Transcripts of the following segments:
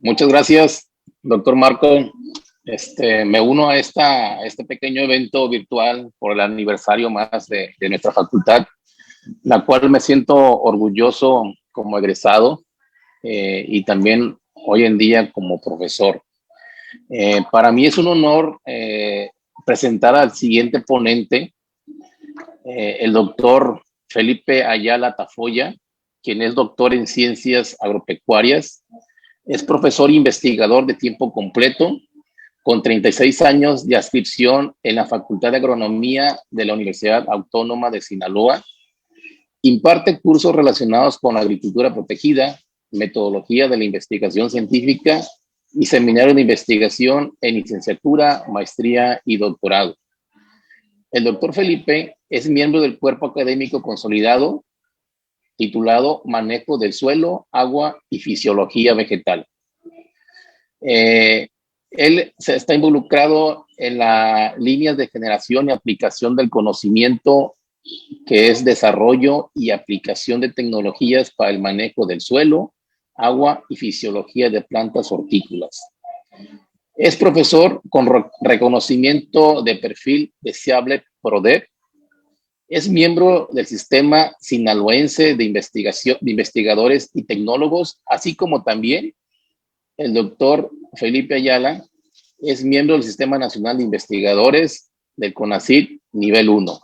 Muchas gracias, doctor Marco. Me uno a este pequeño evento virtual por el aniversario más de nuestra facultad, la cual me siento orgulloso como egresado y también hoy en día como profesor. Para mí es un honor presentar al siguiente ponente, el doctor Felipe Ayala Tafolla, quien es doctor en ciencias agropecuarias. Es profesor e investigador de tiempo completo, con 36 años de adscripción en la Facultad de Agronomía de la Universidad Autónoma de Sinaloa. Imparte cursos relacionados con agricultura protegida, metodología de la investigación científica y seminarios de investigación en licenciatura, maestría y doctorado. El doctor Felipe es miembro del cuerpo académico consolidado titulado Manejo del Suelo, Agua y Fisiología Vegetal. Él se está involucrado en las líneas de generación y aplicación del conocimiento, que es desarrollo y aplicación de tecnologías para el manejo del suelo, agua y fisiología de plantas hortícolas. Es profesor con reconocimiento de perfil deseable PRODEP. Es miembro del Sistema Sinaloense de Investigadores y Tecnólogos, así como también el doctor Felipe Ayala es miembro del Sistema Nacional de Investigadores del CONACYT nivel 1.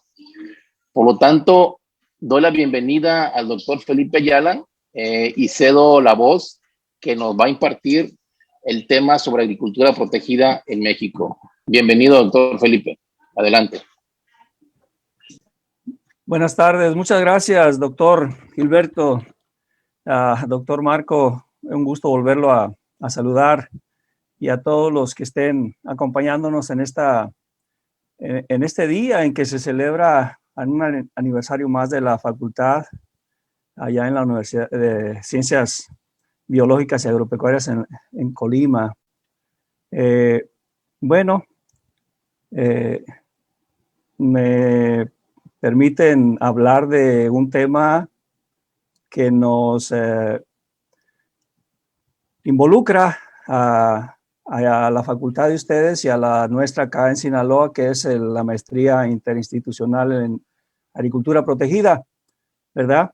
Por lo tanto, doy la bienvenida al doctor Felipe Ayala y cedo la voz que nos va a impartir el tema sobre agricultura protegida en México. Bienvenido, doctor Felipe. Adelante. Buenas tardes, muchas gracias, doctor Gilberto, doctor Marco, un gusto volverlo a saludar, y a todos los que estén acompañándonos en este día en que se celebra un aniversario más de la facultad allá en la Universidad de Ciencias Biológicas y Agropecuarias en Colima. Me permiten hablar de un tema que nos involucra a la facultad de ustedes y a la nuestra acá en Sinaloa, que es la maestría interinstitucional en agricultura protegida, ¿verdad?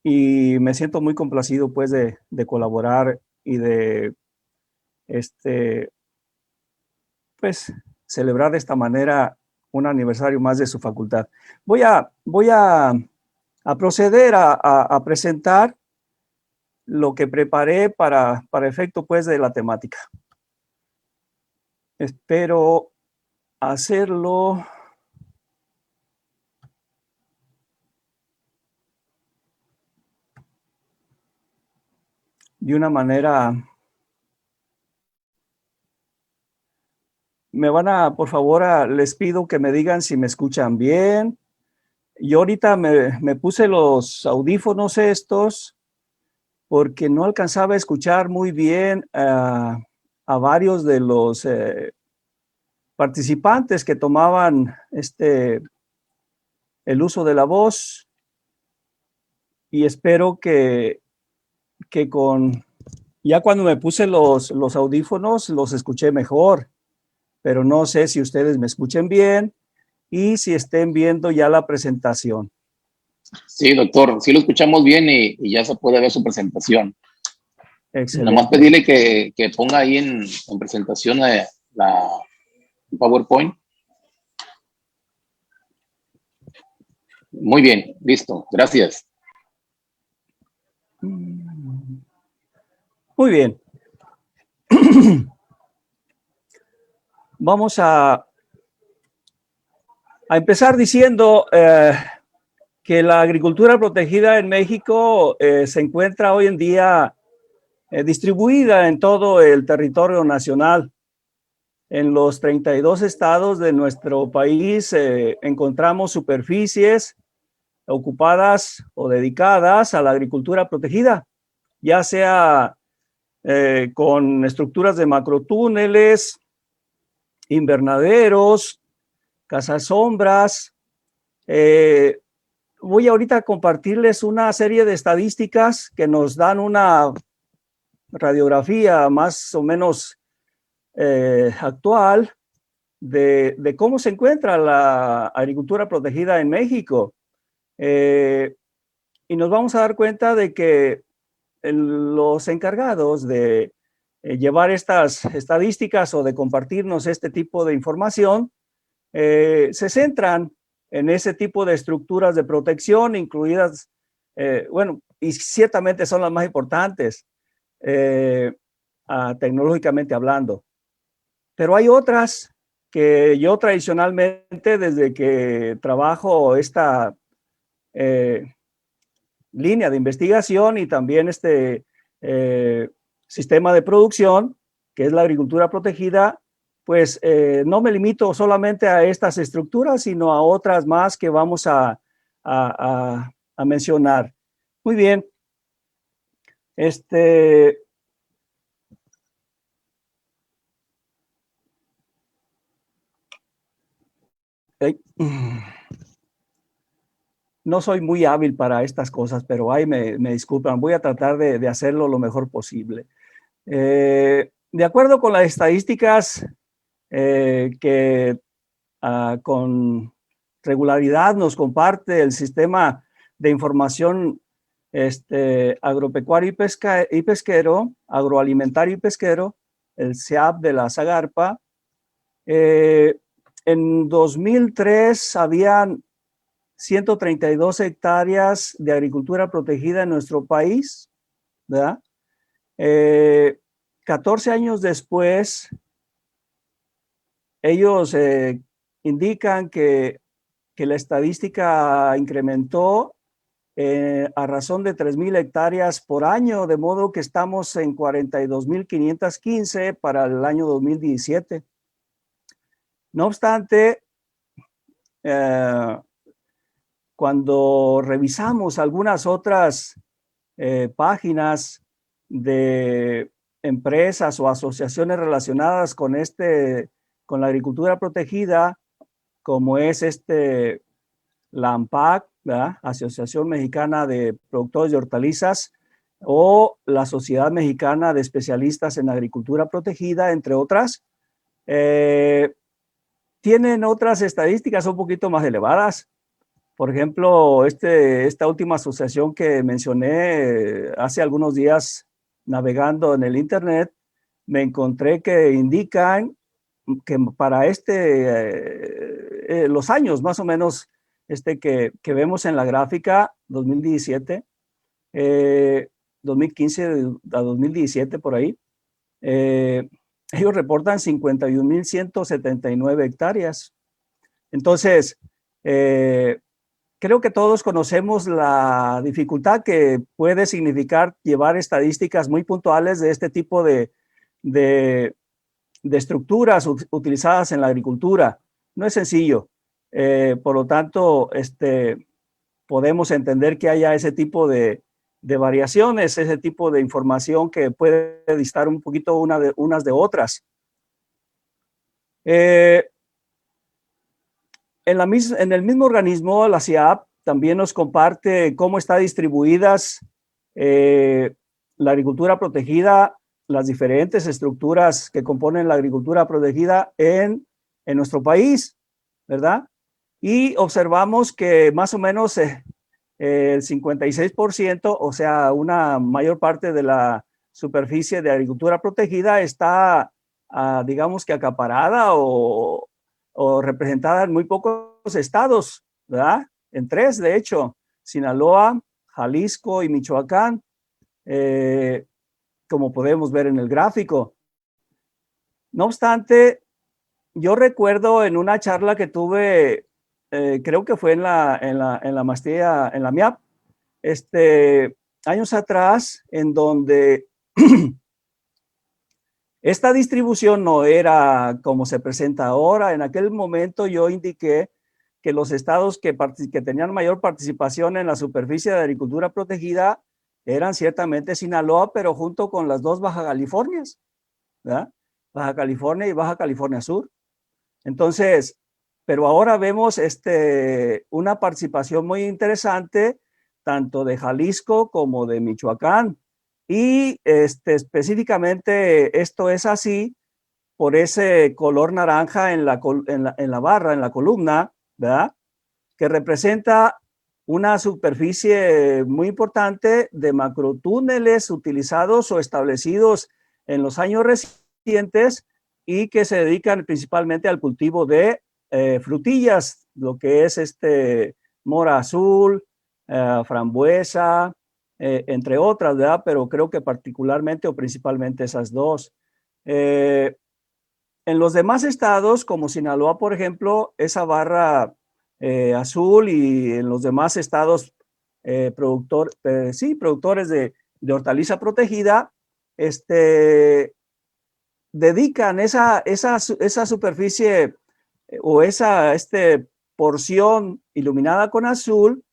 Y me siento muy complacido pues de colaborar y de pues celebrar de esta manera un aniversario más de su facultad. Voy a proceder a presentar lo que preparé para efecto pues de la temática. Espero hacerlo de una manera. Por favor, les pido que me digan si me escuchan bien. Yo ahorita me puse los audífonos estos porque no alcanzaba a escuchar muy bien a varios de los participantes que tomaban el uso de la voz, y espero que ya cuando me puse los audífonos los escuché mejor, pero no sé si ustedes me escuchen bien y si estén viendo ya la presentación. Sí, doctor, sí lo escuchamos bien y ya se puede ver su presentación. Excelente. Nomás pedirle que ponga ahí en presentación la PowerPoint. Muy bien, listo, gracias. Muy bien. Vamos a empezar diciendo que la agricultura protegida en México se encuentra hoy en día distribuida en todo el territorio nacional. En los 32 estados de nuestro país encontramos superficies ocupadas o dedicadas a la agricultura protegida, ya sea con estructuras de macrotúneles, invernaderos, casas sombras. Voy ahorita a compartirles una serie de estadísticas que nos dan una radiografía más o menos actual de cómo se encuentra la agricultura protegida en México. Y nos vamos a dar cuenta de que los encargados de llevar estas estadísticas o de compartirnos este tipo de información se centran en ese tipo de estructuras de protección, incluidas, bueno, y ciertamente son las más importantes, tecnológicamente hablando. Pero hay otras que yo tradicionalmente, desde que trabajo esta línea de investigación y también este sistema de producción, que es la agricultura protegida, pues no me limito solamente a estas estructuras, sino a otras más que vamos a mencionar. Muy bien. No soy muy hábil para estas cosas, pero ahí me disculpan. Voy a tratar de hacerlo lo mejor posible. De acuerdo con las estadísticas que con regularidad nos comparte el sistema de información agropecuario y pesquero, agroalimentario y pesquero, el SEAP de la Zagarpa. En 2003 habían 132 hectáreas de agricultura protegida en nuestro país, ¿verdad? 14 años después, ellos indican que la estadística incrementó a razón de 3,000 hectáreas por año, de modo que estamos en 42,515 para el año 2017. No obstante, cuando revisamos algunas otras páginas de empresas o asociaciones relacionadas con la agricultura protegida, como es la AMPAC, ¿verdad? Asociación Mexicana de Productores de Hortalizas, o la Sociedad Mexicana de Especialistas en Agricultura Protegida, entre otras, tienen otras estadísticas un poquito más elevadas. Por ejemplo, esta última asociación que mencioné hace algunos días navegando en el internet, me encontré que indican que para los años más o menos que vemos en la gráfica, 2017, 2015 a 2017 por ahí, ellos reportan 51,179 hectáreas. Entonces, creo que todos conocemos la dificultad que puede significar llevar estadísticas muy puntuales de este tipo de estructuras utilizadas en la agricultura. No es sencillo. Por lo tanto, podemos entender que haya ese tipo de variaciones, ese tipo de información que puede distar un poquito unas de otras. En el mismo organismo, la CIAP también nos comparte cómo está distribuidas la agricultura protegida, las diferentes estructuras que componen la agricultura protegida en nuestro país, ¿verdad? Y observamos que más o menos el 56%, o sea, una mayor parte de la superficie de agricultura protegida está, digamos que acaparada o representada en muy pocos estados, ¿verdad? En 3, de hecho, Sinaloa, Jalisco y Michoacán, como podemos ver en el gráfico. No obstante, yo recuerdo en una charla que tuve, creo que fue en la maestría, en la MIAP, años atrás, en donde esta distribución no era como se presenta ahora. En aquel momento yo indiqué que los estados que tenían mayor participación en la superficie de agricultura protegida eran ciertamente Sinaloa, pero junto con las dos Baja Californias, ¿verdad? Baja California y Baja California Sur. Entonces, pero ahora vemos una participación muy interesante tanto de Jalisco como de Michoacán. Y específicamente esto es así por ese color naranja en la barra, en la columna, ¿verdad? Que representa una superficie muy importante de macrotúneles utilizados o establecidos en los años recientes y que se dedican principalmente al cultivo de frutillas, lo que es mora azul, frambuesa, entre otras, ¿verdad? Pero creo que particularmente o principalmente esas dos. En los demás estados, como Sinaloa, por ejemplo, esa barra azul, y en los demás estados productores de hortaliza protegida, dedican esa superficie o esa porción iluminada con azul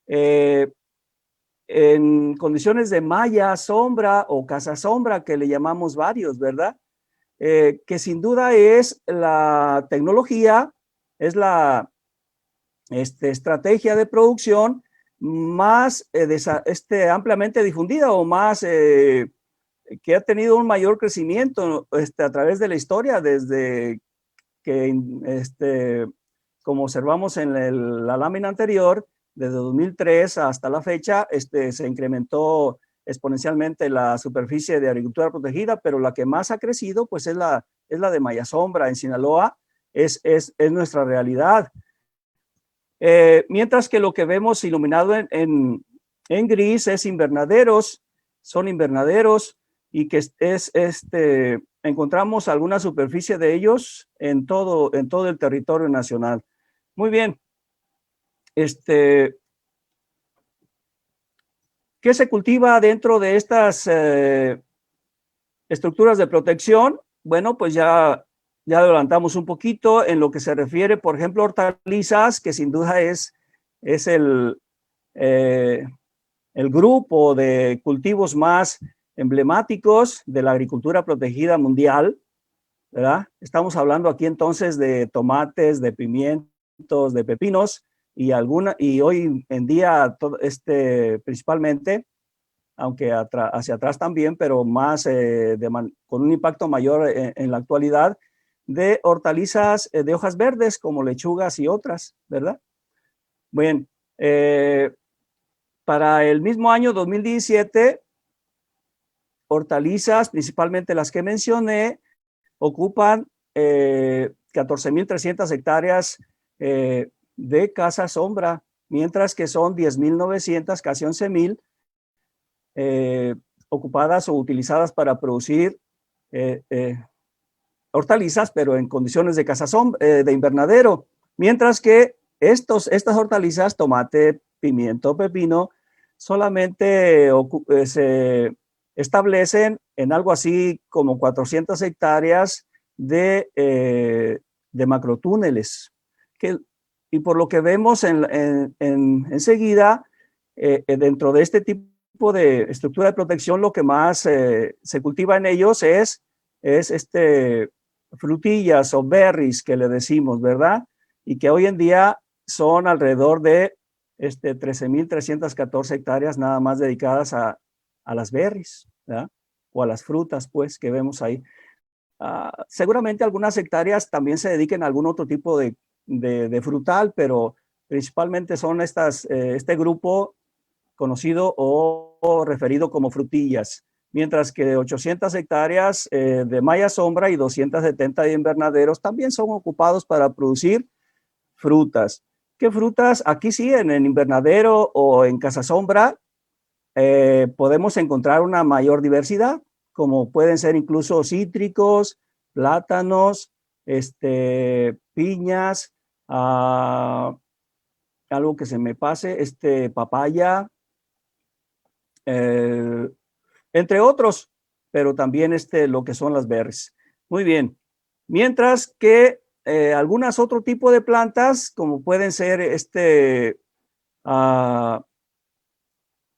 eh, en condiciones de malla sombra o casa sombra, que le llamamos varios, ¿verdad? Que sin duda es la tecnología, es la estrategia de producción más ampliamente difundida o más que ha tenido un mayor crecimiento a través de la historia, desde que, como observamos en la lámina anterior, desde 2003 hasta la fecha, se incrementó exponencialmente la superficie de agricultura protegida, pero la que más ha crecido pues es la de malla sombra en Sinaloa, es nuestra realidad. Mientras que lo que vemos iluminado en gris es invernaderos, son invernaderos, y que encontramos alguna superficie de ellos en todo el territorio nacional. Muy bien. ¿Qué se cultiva dentro de estas estructuras de protección? Bueno, pues ya adelantamos un poquito en lo que se refiere, por ejemplo, hortalizas, que sin duda es el grupo de cultivos más emblemáticos de la agricultura protegida mundial, ¿verdad? Estamos hablando aquí entonces de tomates, de pimientos, de pepinos, y hoy en día principalmente, aunque hacia atrás también, pero más con un impacto mayor en la actualidad, de hortalizas de hojas verdes como lechugas y otras, ¿verdad? Bien, para el mismo año 2017, hortalizas, principalmente las que mencioné, ocupan 14.300 hectáreas de casa sombra, mientras que son 10.900, casi 11.000, ocupadas o utilizadas para producir hortalizas, pero en condiciones de casa sombra, de invernadero, mientras que estas hortalizas, tomate, pimiento, pepino, solamente se establecen en algo así como 400 hectáreas de macrotúneles. Y por lo que vemos enseguida, dentro de este tipo de estructura de protección, lo que más se cultiva en ellos es frutillas o berries, que le decimos, ¿verdad? Y que hoy en día son alrededor de 13.314 hectáreas nada más dedicadas a las berries, ¿verdad? O a las frutas, pues, que vemos ahí. Seguramente algunas hectáreas también se dediquen a algún otro tipo de frutal, pero principalmente son este grupo conocido o referido como frutillas, mientras que 800 hectáreas de malla sombra y 270 de invernaderos también son ocupados para producir frutas. ¿Qué frutas? Aquí sí, en el invernadero o en casa sombra, podemos encontrar una mayor diversidad, como pueden ser incluso cítricos, plátanos, piñas, algo que se me pase, papaya, entre otros, pero también lo que son las berries. Muy bien. Mientras que algunas otro tipo de plantas, como pueden ser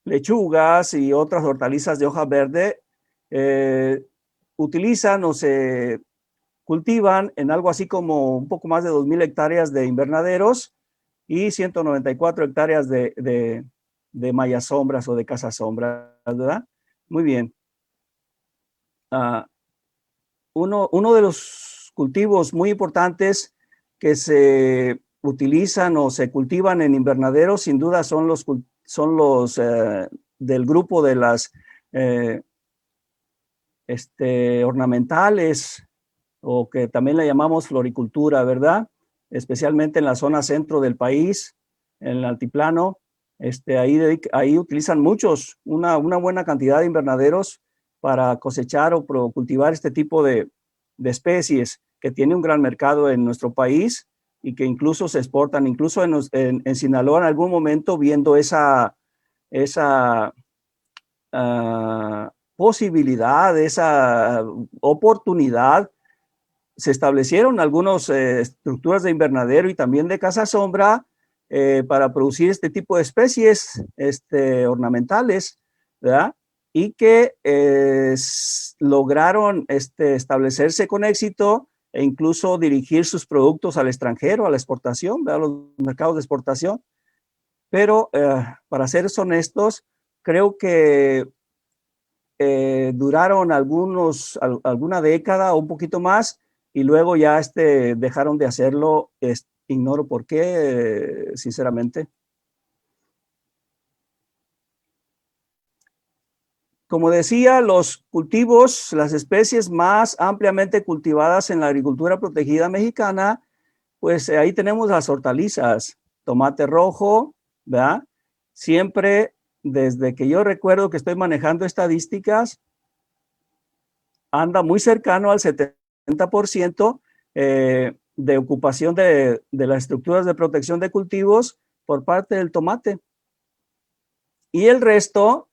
lechugas y otras hortalizas de hoja verde, utilizan o se cultivan en algo así como un poco más de 2.000 hectáreas de invernaderos y 194 hectáreas de mallas sombras o de casas sombras, ¿verdad? Muy bien. Uno de los cultivos muy importantes que se utilizan o se cultivan en invernaderos, sin duda, son los del grupo de las ornamentales, o que también le llamamos floricultura, ¿verdad? Especialmente en la zona centro del país, en el altiplano. Ahí utilizan una buena cantidad de invernaderos para cosechar o cultivar este tipo de especies, que tiene un gran mercado en nuestro país y que incluso se exportan, incluso en Sinaloa en algún momento, viendo esa posibilidad, esa oportunidad, se establecieron algunas estructuras de invernadero y también de casa sombra para producir este tipo de especies ornamentales, ¿verdad? Y que lograron establecerse con éxito e incluso dirigir sus productos al extranjero, a la exportación, ¿verdad? A los mercados de exportación. Pero para ser honestos, creo que duraron alguna década o un poquito más, y luego ya dejaron de hacerlo. Ignoro por qué, sinceramente. Como decía, los cultivos, las especies más ampliamente cultivadas en la agricultura protegida mexicana, pues ahí tenemos las hortalizas, tomate rojo, ¿verdad? Siempre, desde que yo recuerdo que estoy manejando estadísticas, anda muy cercano al 70% de ocupación de las estructuras de protección de cultivos por parte del tomate. Y el resto,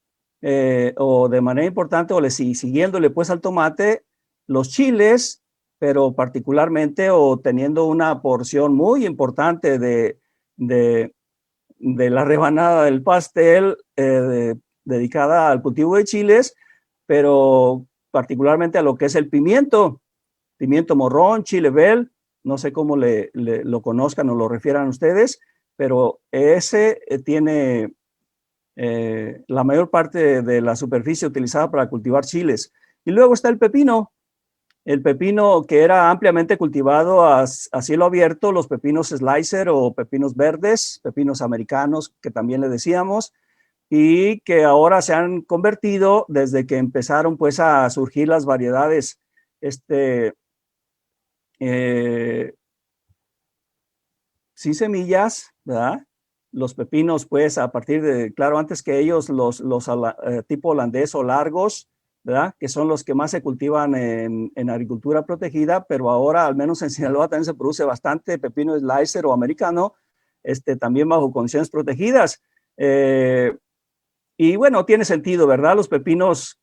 o de manera importante, siguiéndole pues al tomate, los chiles, pero particularmente o teniendo una porción muy importante de la rebanada del pastel dedicada al cultivo de chiles, pero particularmente a lo que es el pimiento morrón, chile bell, no sé cómo lo conozcan o lo refieran ustedes, pero ese tiene la mayor parte de la superficie utilizada para cultivar chiles. Y luego está el pepino que era ampliamente cultivado a cielo abierto, los pepinos slicer o pepinos verdes, pepinos americanos, que también le decíamos, y que ahora se han convertido, desde que empezaron pues a surgir las variedades sin semillas, ¿verdad? Los pepinos, pues, a partir de, claro, antes que ellos, los tipo holandés o largos, ¿verdad? Que son los que más se cultivan en agricultura protegida, pero ahora, al menos en Sinaloa, también se produce bastante pepino slicer o americano, también bajo condiciones protegidas. Y bueno, tiene sentido, ¿verdad? Los pepinos,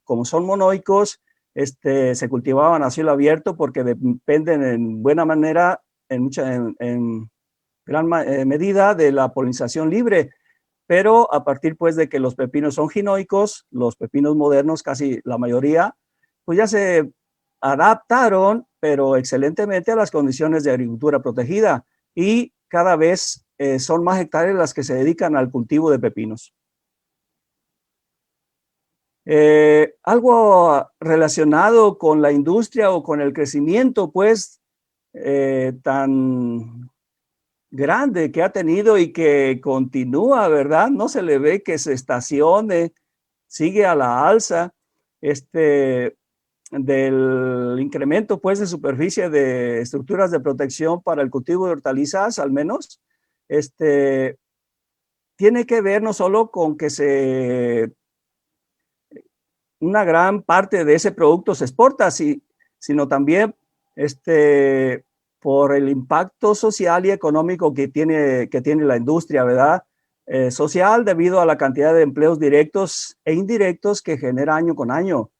como son monoicos, se cultivaban a cielo abierto porque dependen en buena manera, en gran medida, de la polinización libre. Pero a partir pues de que los pepinos son ginoicos, los pepinos modernos, casi la mayoría, pues ya se adaptaron, pero excelentemente, a las condiciones de agricultura protegida, y cada vez son más hectáreas las que se dedican al cultivo de pepinos. Algo relacionado con la industria o con el crecimiento, pues, tan grande que ha tenido y que continúa, ¿verdad? No se le ve que se estacione, sigue a la alza, del incremento, pues, de superficie de estructuras de protección para el cultivo de hortalizas, al menos, tiene que ver no solo con que una gran parte de ese producto se exporta, sino también por el impacto social y económico que tiene la industria, ¿verdad? Social, debido a la cantidad de empleos directos e indirectos que genera año con año,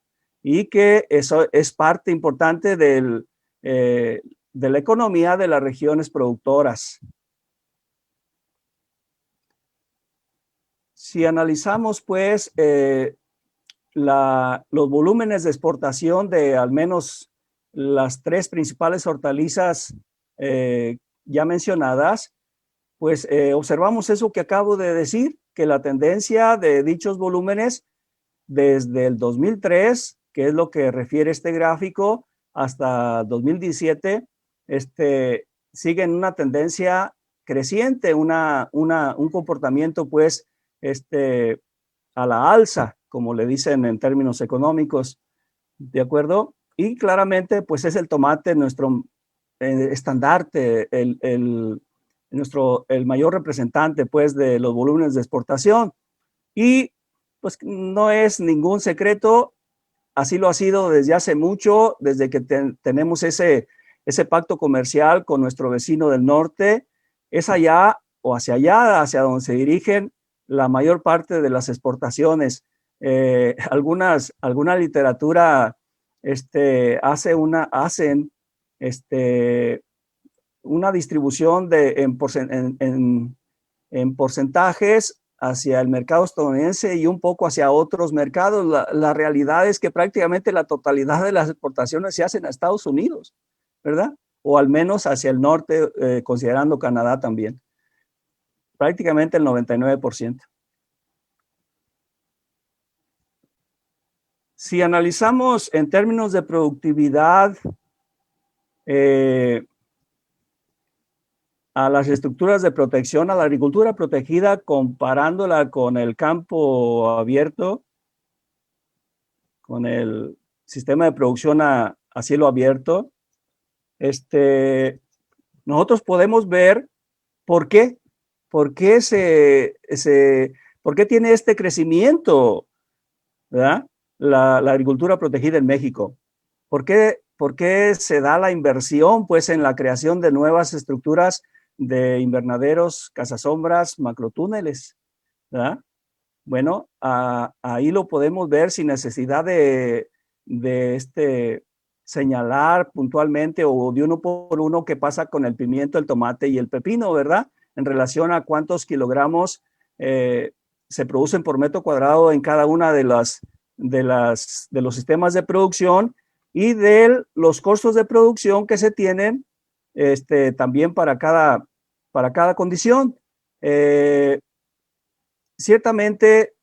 y que eso es parte importante de la economía de las regiones productoras. Si analizamos, pues, los volúmenes de exportación de al menos las tres principales hortalizas ya mencionadas, pues observamos eso que acabo de decir, que la tendencia de dichos volúmenes desde el 2003, que es lo que refiere este gráfico, hasta 2017, sigue en una tendencia creciente, un comportamiento pues a la alza, como le dicen en términos económicos, ¿de acuerdo? Y claramente pues es el tomate nuestro estandarte, el mayor representante pues de los volúmenes de exportación. Y pues no es ningún secreto, así lo ha sido desde hace mucho, desde que tenemos ese pacto comercial con nuestro vecino del norte. Es allá o hacia allá, hacia donde se dirigen la mayor parte de las exportaciones. Alguna literatura hacen una distribución en porcentajes hacia el mercado estadounidense y un poco hacia otros mercados. La realidad es que prácticamente la totalidad de las exportaciones se hacen a Estados Unidos, ¿verdad? O al menos hacia el norte, considerando Canadá también. Prácticamente el 99%. Si analizamos en términos de productividad a las estructuras de protección, a la agricultura protegida, comparándola con el campo abierto, con el sistema de producción a cielo abierto, nosotros podemos ver por qué tiene este crecimiento, ¿verdad? La agricultura protegida en México. ¿Por qué se da la inversión pues, en la creación de nuevas estructuras de invernaderos, cazasombras, macrotúneles? ¿Verdad? Bueno, ahí lo podemos ver sin necesidad de señalar puntualmente o de uno por uno qué pasa con el pimiento, el tomate y el pepino, ¿verdad? En relación a cuántos kilogramos se producen por metro cuadrado en cada una de los sistemas de producción y de los costos de producción que se tienen también para cada condición. Ciertamente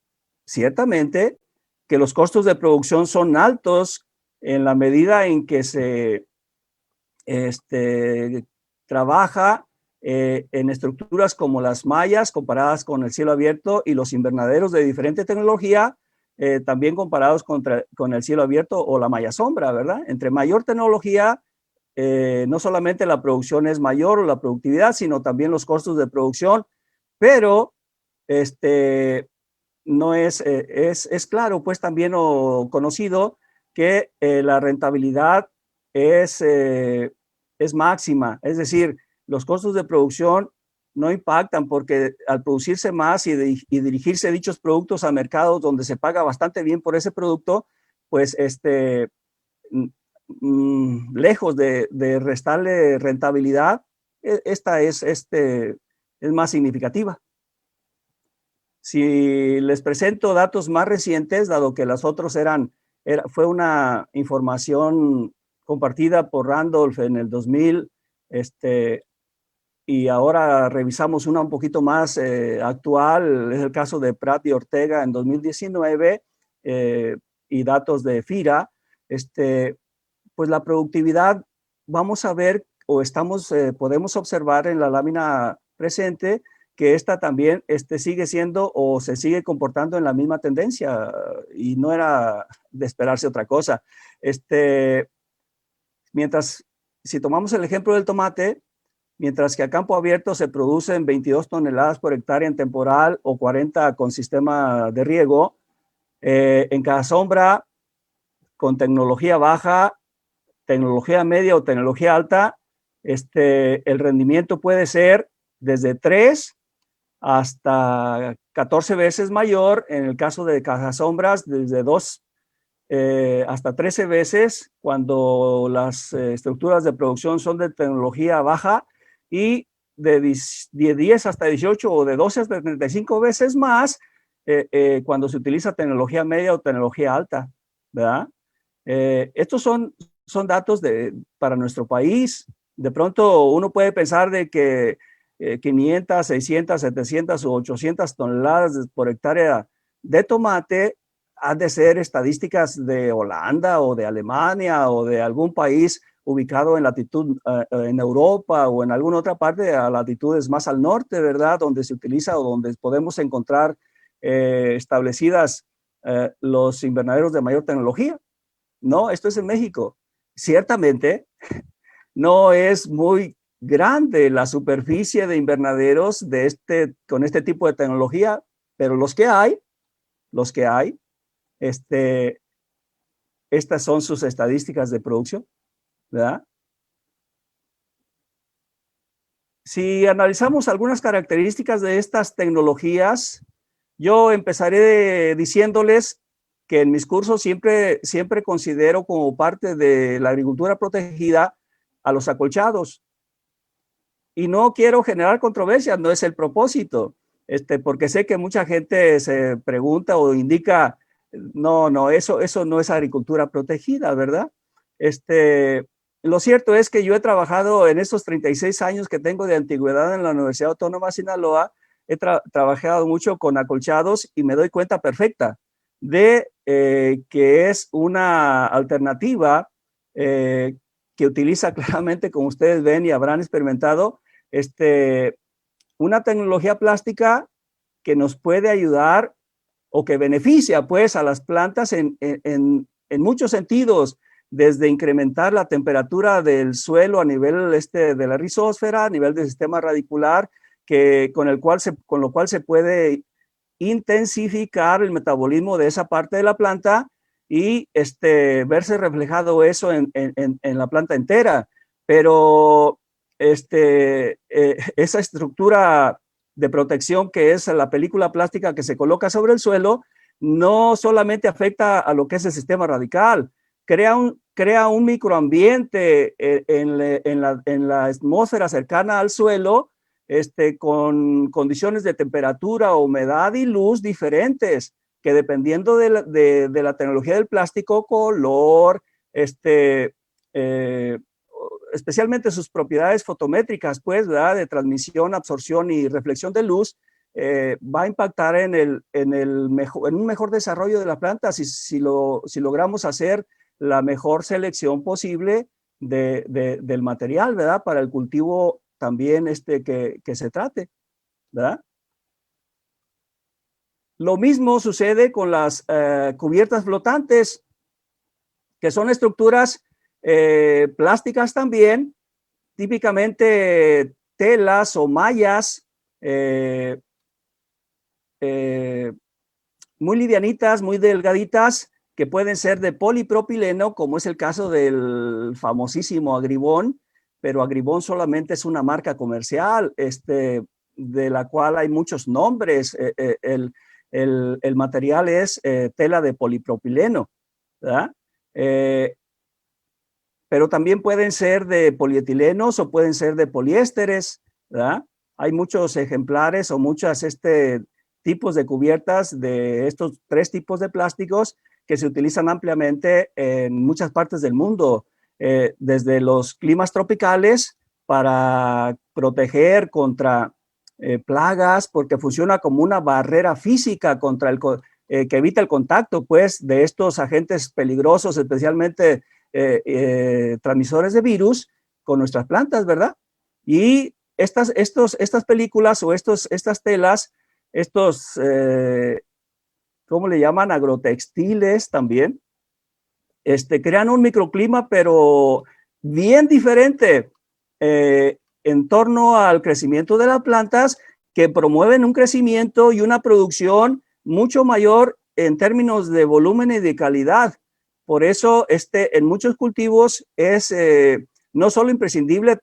que los costos de producción son altos en la medida en que se trabaja en estructuras como las mallas comparadas con el cielo abierto y los invernaderos de diferente tecnología, también comparados con el cielo abierto o la malla sombra, ¿verdad? Entre mayor tecnología, no solamente la producción es mayor o la productividad, sino también los costos de producción, pero no es claro, pues también conocido que la rentabilidad es máxima, es decir, los costos de producción no impactan porque al producirse más y dirigirse dichos productos a mercados donde se paga bastante bien por ese producto, pues lejos de restarle rentabilidad, esta es más significativa. Si les presento datos más recientes, dado que las otras fue una información compartida por Randolph en el 2000, y ahora revisamos una un poquito más actual, es el caso de Prat y Ortega en 2019, y datos de FIRA, pues la productividad, vamos a ver, o podemos observar en la lámina presente, que esta también sigue siendo o se sigue comportando en la misma tendencia y no era de esperarse otra cosa. Si tomamos el ejemplo del tomate, mientras que a campo abierto se producen 22 toneladas por hectárea en temporal o 40 con sistema de riego, en cazasombra con tecnología baja, tecnología media o tecnología alta, el rendimiento puede ser desde 3 hasta 14 veces mayor, en el caso de cazasombras, desde 2 hasta 13 veces cuando las estructuras de producción son de tecnología baja y de 10 hasta 18 o de 12 hasta 35 veces más cuando se utiliza tecnología media o tecnología alta, ¿verdad? Estos son datos para nuestro país. De pronto uno puede pensar de que 500, 600, 700 o 800 toneladas por hectárea de tomate han de ser estadísticas de Holanda o de Alemania o de algún país ubicado en latitud en Europa o en alguna otra parte a latitudes más al norte, ¿verdad? Donde se utiliza o donde podemos encontrar establecidas los invernaderos de mayor tecnología. No, esto es en México. Ciertamente no es muy grande la superficie de invernaderos con este tipo de tecnología, pero los que hay, estas son sus estadísticas de producción, ¿verdad? Si analizamos algunas características de estas tecnologías, yo empezaré diciéndoles que en mis cursos siempre considero como parte de la agricultura protegida a los acolchados. Y no quiero generar controversia, no es el propósito, porque sé que mucha gente se pregunta o indica, no, eso no es agricultura protegida, ¿verdad? Lo cierto es que yo he trabajado en estos 36 años que tengo de antigüedad en la Universidad Autónoma de Sinaloa, he trabajado mucho con acolchados y me doy cuenta perfecta de que es una alternativa que utiliza claramente, como ustedes ven y habrán experimentado, una tecnología plástica que nos puede ayudar o que beneficia pues a las plantas en muchos sentidos, desde incrementar la temperatura del suelo a nivel de la rizósfera, a nivel del sistema radicular, con lo cual se puede intensificar el metabolismo de esa parte de la planta y verse reflejado eso en la planta entera. Pero esa estructura de protección que es la película plástica que se coloca sobre el suelo, no solamente afecta a lo que es el sistema radical, crea un microambiente en la atmósfera cercana al suelo, con condiciones de temperatura, humedad y luz diferentes, que dependiendo de la tecnología del plástico, color, especialmente sus propiedades fotométricas, pues, ¿verdad? De transmisión, absorción y reflexión de luz, va a impactar en un mejor desarrollo de la planta si logramos hacer la mejor selección posible del material, ¿verdad? Para el cultivo también que se trate, ¿verdad? Lo mismo sucede con las cubiertas flotantes, que son estructuras plásticas también, típicamente telas o mallas muy livianitas, muy delgaditas, que pueden ser de polipropileno, como es el caso del famosísimo Agribón, pero Agribón solamente es una marca comercial, de la cual hay muchos nombres. El material es tela de polipropileno, ¿verdad? Pero también pueden ser de polietilenos o pueden ser de poliésteres, ¿verdad? Hay muchos ejemplares o muchos tipos de cubiertas de estos 3 tipos de plásticos que se utilizan ampliamente en muchas partes del mundo, desde los climas tropicales para proteger contra plagas, porque funciona como una barrera física contra que evita el contacto, pues, de estos agentes peligrosos, especialmente transmisores de virus, con nuestras plantas, ¿verdad? Y estas películas o estas telas, ¿cómo le llaman? Agrotextiles también, crean un microclima, pero bien diferente en torno al crecimiento de las plantas, que promueven un crecimiento y una producción mucho mayor en términos de volumen y de calidad. Por eso en muchos cultivos es no solo imprescindible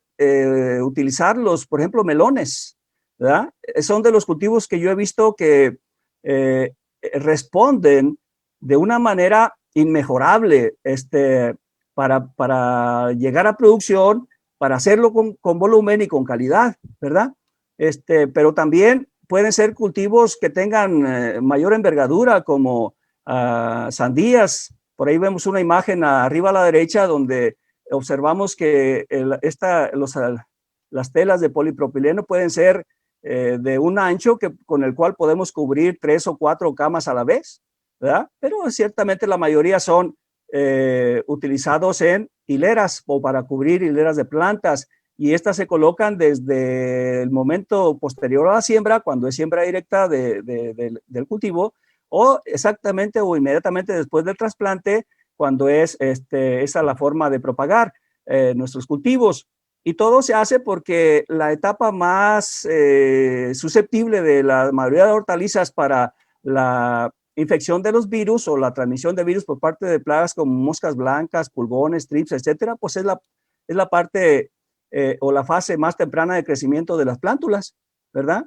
utilizarlos, por ejemplo, melones, ¿verdad? Son de los cultivos que yo he visto que responden de una manera inmejorable para llegar a producción, para hacerlo con volumen y con calidad, ¿verdad? Pero también pueden ser cultivos que tengan mayor envergadura, como sandías. Por ahí vemos una imagen arriba a la derecha donde observamos que las telas de polipropileno pueden ser, de un ancho con el cual podemos cubrir 3 o 4 camas a la vez, ¿verdad? Pueden ser de 1 metro de alto, 2 metros de ancho, y pueden ser de 1 metro de largo, 2 metros de ancho. Entonces, estas telas ¿verdad? Pero ciertamente la mayoría son utilizados en hileras o para cubrir hileras de plantas, y estas se colocan desde el momento posterior a la siembra, cuando es siembra directa del cultivo, o exactamente o inmediatamente después del trasplante, cuando es esa la forma de propagar nuestros cultivos. Y todo se hace porque la etapa más susceptible de la mayoría de hortalizas para la infección de los virus o la transmisión de virus por parte de plagas como moscas blancas, pulgones, trips, etcétera, pues es la parte o la fase más temprana de crecimiento de las plántulas, ¿verdad?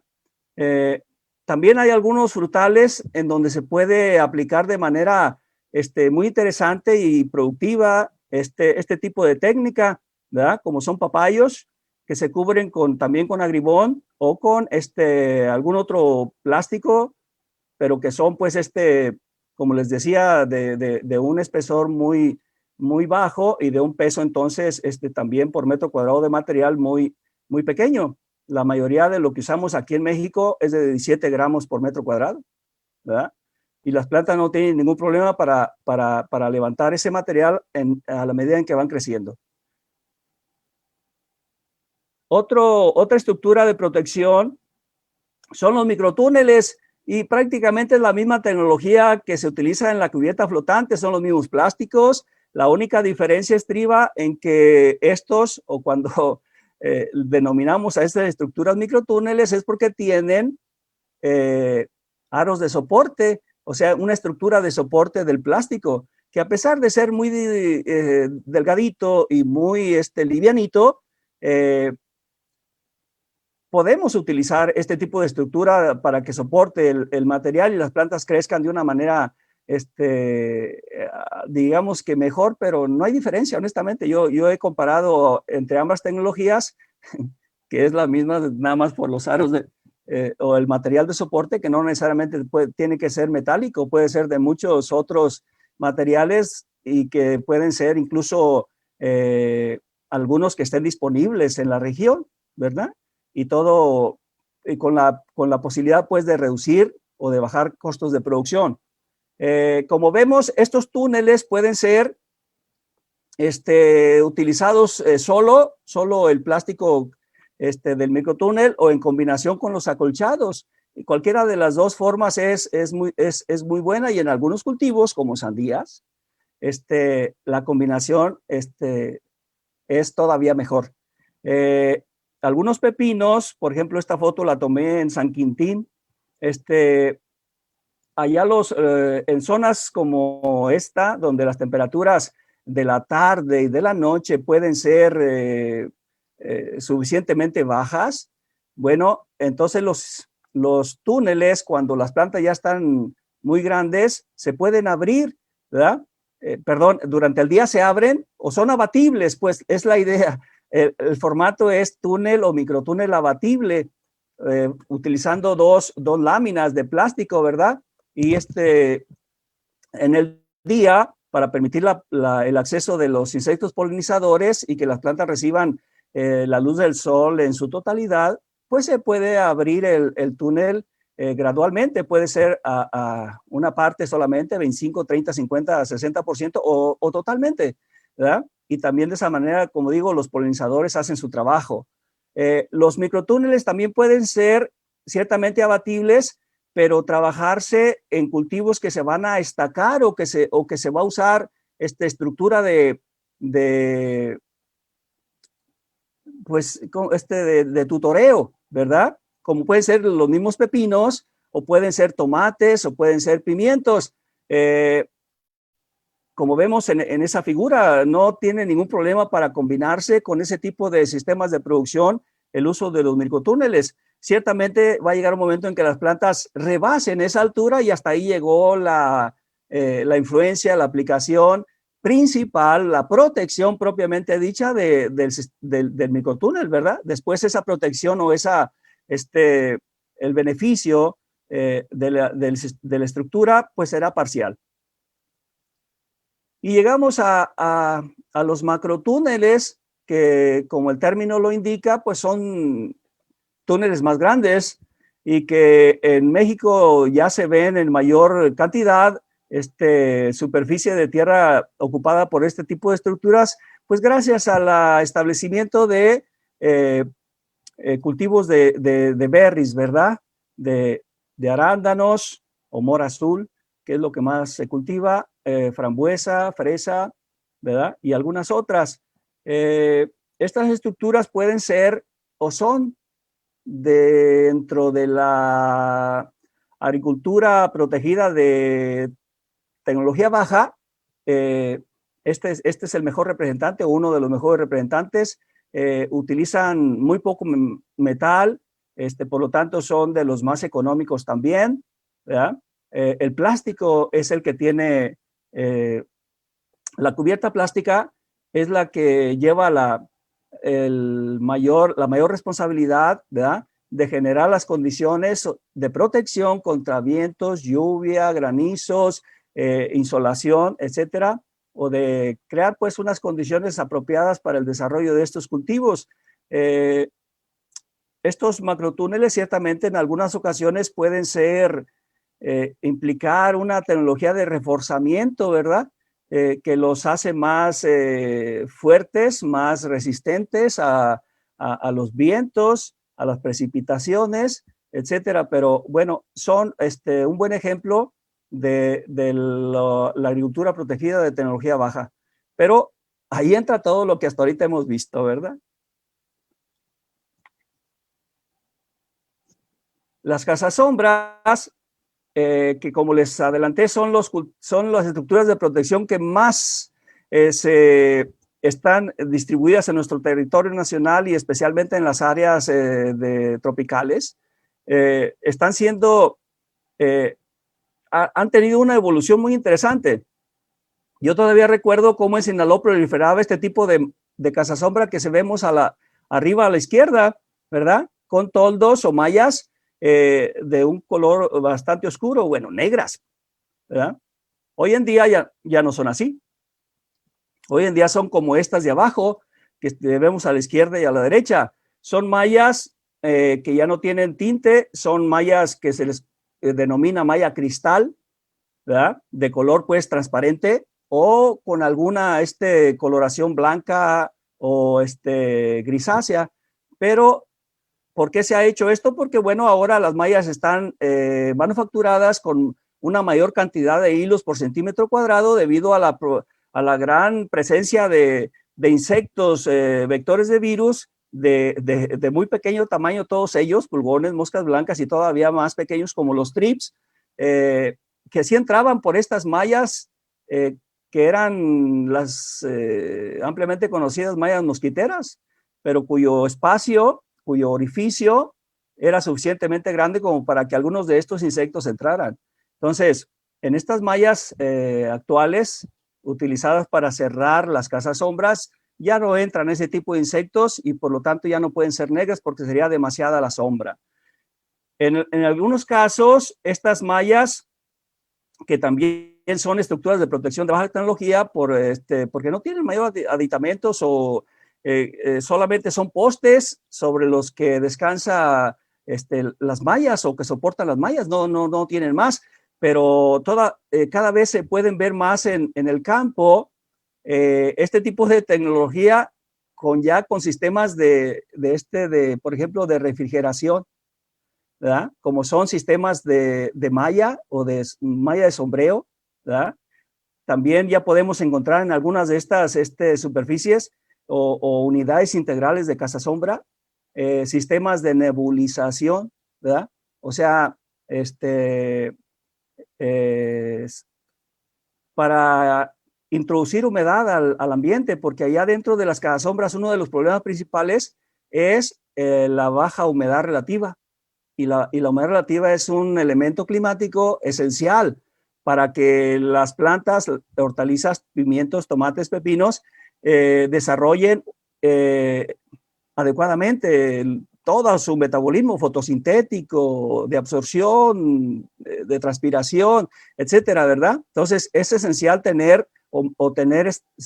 También hay algunos frutales en donde se puede aplicar de manera muy interesante y productiva este tipo de técnica, ¿verdad? Como son papayos, que se cubren también con agribón o con algún otro plástico, pero que son pues como les decía, de un espesor muy, muy bajo y de un peso entonces también por metro cuadrado de material muy, muy pequeño. La mayoría de lo que usamos aquí en México es de 17 gramos por metro cuadrado, ¿verdad? Y las plantas no tienen ningún problema para levantar ese material a la medida en que van creciendo. Otra estructura de protección son los microtúneles, y prácticamente es la misma tecnología que se utiliza en la cubierta flotante, son los mismos plásticos. La única diferencia estriba en que estos, o cuando denominamos a estas estructuras microtúneles, es porque tienen aros de soporte, o sea, una estructura de soporte del plástico, que a pesar de ser muy delgadito y muy livianito, podemos utilizar este tipo de estructura para que soporte el material y las plantas crezcan de una manera, digamos que mejor, pero no hay diferencia, honestamente. Yo he comparado entre ambas tecnologías, que es la misma, nada más por los aros o el material de soporte, que no necesariamente tiene que ser metálico, puede ser de muchos otros materiales y que pueden ser incluso algunos que estén disponibles en la región, ¿verdad? Y todo con la posibilidad pues de reducir o de bajar costos de producción. Como vemos, estos túneles pueden ser utilizados solo el plástico del microtúnel o en combinación con los acolchados. Y cualquiera de las dos formas es muy buena, y en algunos cultivos como sandías, la combinación es todavía mejor. Algunos pepinos, por ejemplo, esta foto la tomé en San Quintín, allá en zonas como esta, donde las temperaturas de la tarde y de la noche pueden ser suficientemente bajas, bueno, entonces los túneles, cuando las plantas ya están muy grandes, se pueden abrir, ¿verdad? Perdón, durante el día se abren o son abatibles, pues es la idea. El formato es túnel o microtúnel abatible, utilizando dos láminas de plástico, ¿verdad? Y en el día, para permitir el acceso de los insectos polinizadores y que las plantas reciban la luz del sol en su totalidad, pues se puede abrir el túnel gradualmente. Puede ser a una parte solamente, 25, 30, 50, 60% o totalmente, ¿verdad? Y también de esa manera, como digo, los polinizadores hacen su trabajo. Los microtúneles también pueden ser ciertamente abatibles, pero trabajarse en cultivos que se van a estacar o que se va a usar estructura pues, de tutoreo, ¿verdad? Como pueden ser los mismos pepinos, o pueden ser tomates, o pueden ser pimientos. Como vemos en esa figura, no tiene ningún problema para combinarse con ese tipo de sistemas de producción el uso de los microtúneles. Ciertamente va a llegar un momento en que las plantas rebasen esa altura, y hasta ahí llegó la influencia, la aplicación principal, la protección propiamente dicha del microtúnel, ¿verdad? Después esa protección o el beneficio de la estructura pues será parcial. Y llegamos a los macrotúneles, que como el término lo indica, pues son túneles más grandes y que en México ya se ven en mayor cantidad superficie de tierra ocupada por este tipo de estructuras, pues gracias al establecimiento de cultivos de berries, ¿verdad? De arándanos o mora azul, que es lo que más se cultiva, frambuesa, fresa, ¿verdad? Y algunas otras. Estas estructuras pueden ser o son dentro de la agricultura protegida de tecnología baja. Este es el mejor representante o uno de los mejores representantes. Utilizan muy poco metal, por lo tanto son de los más económicos también, ¿verdad? El plástico es el que tiene, la cubierta plástica es la que lleva la mayor responsabilidad, ¿verdad?, de generar las condiciones de protección contra vientos, lluvia, granizos, insolación, etcétera, o de crear pues unas condiciones apropiadas para el desarrollo de estos cultivos. Estos macrotúneles ciertamente en algunas ocasiones pueden implicar una tecnología de reforzamiento, ¿verdad?, que los hace más fuertes, más resistentes a los vientos, a las precipitaciones, etcétera. Pero bueno, son un buen ejemplo de la agricultura protegida de tecnología baja. Pero ahí entra todo lo que hasta ahorita hemos visto, ¿verdad? Las casas sombras, que como les adelanté, son las estructuras de protección que más están distribuidas en nuestro territorio nacional y especialmente en las áreas tropicales. Están siendo, han tenido una evolución muy interesante. Yo todavía recuerdo cómo en Sinaloa proliferaba este tipo de casa sombra que se vemos arriba a la izquierda, ¿verdad? Con toldos o mallas de un color bastante oscuro, bueno, negras, ¿verdad? Hoy en día ya no son así. Hoy en día son como estas de abajo, que vemos a la izquierda y a la derecha. Son mallas que ya no tienen tinte, son mallas que se les denomina malla cristal, ¿verdad? De color pues transparente o con alguna coloración blanca o grisácea. Pero ¿por qué se ha hecho esto? Porque, bueno, ahora las mallas están manufacturadas con una mayor cantidad de hilos por centímetro cuadrado debido a la gran presencia de insectos, vectores de virus de muy pequeño tamaño, todos ellos, pulgones, moscas blancas y todavía más pequeños como los thrips, que sí entraban por estas mallas que eran las ampliamente conocidas mallas mosquiteras, pero cuyo orificio era suficientemente grande como para que algunos de estos insectos entraran. Entonces, en estas mallas actuales, utilizadas para cerrar las casas sombras, ya no entran ese tipo de insectos y por lo tanto ya no pueden ser negras porque sería demasiada la sombra. En algunos casos, estas mallas, que también son estructuras de protección de baja tecnología porque no tienen mayor aditamentos o solamente son postes sobre los que descansa las mallas o que soportan las mallas, no tienen más, pero cada vez se pueden ver más en el campo este tipo de tecnología con sistemas por ejemplo, de refrigeración, ¿verdad? Como son sistemas de malla o de malla de sombreo, ¿verdad? También ya podemos encontrar en algunas de estas superficies o unidades integrales de casa sombra, sistemas de nebulización, ¿verdad? O sea, para introducir humedad al ambiente, porque allá dentro de las casas sombras uno de los problemas principales es la baja humedad relativa. Y la humedad relativa es un elemento climático esencial para que las plantas, hortalizas, pimientos, tomates, pepinos, desarrollen adecuadamente todo su metabolismo fotosintético, de absorción, de transpiración, etcétera, ¿verdad? Entonces, es esencial tener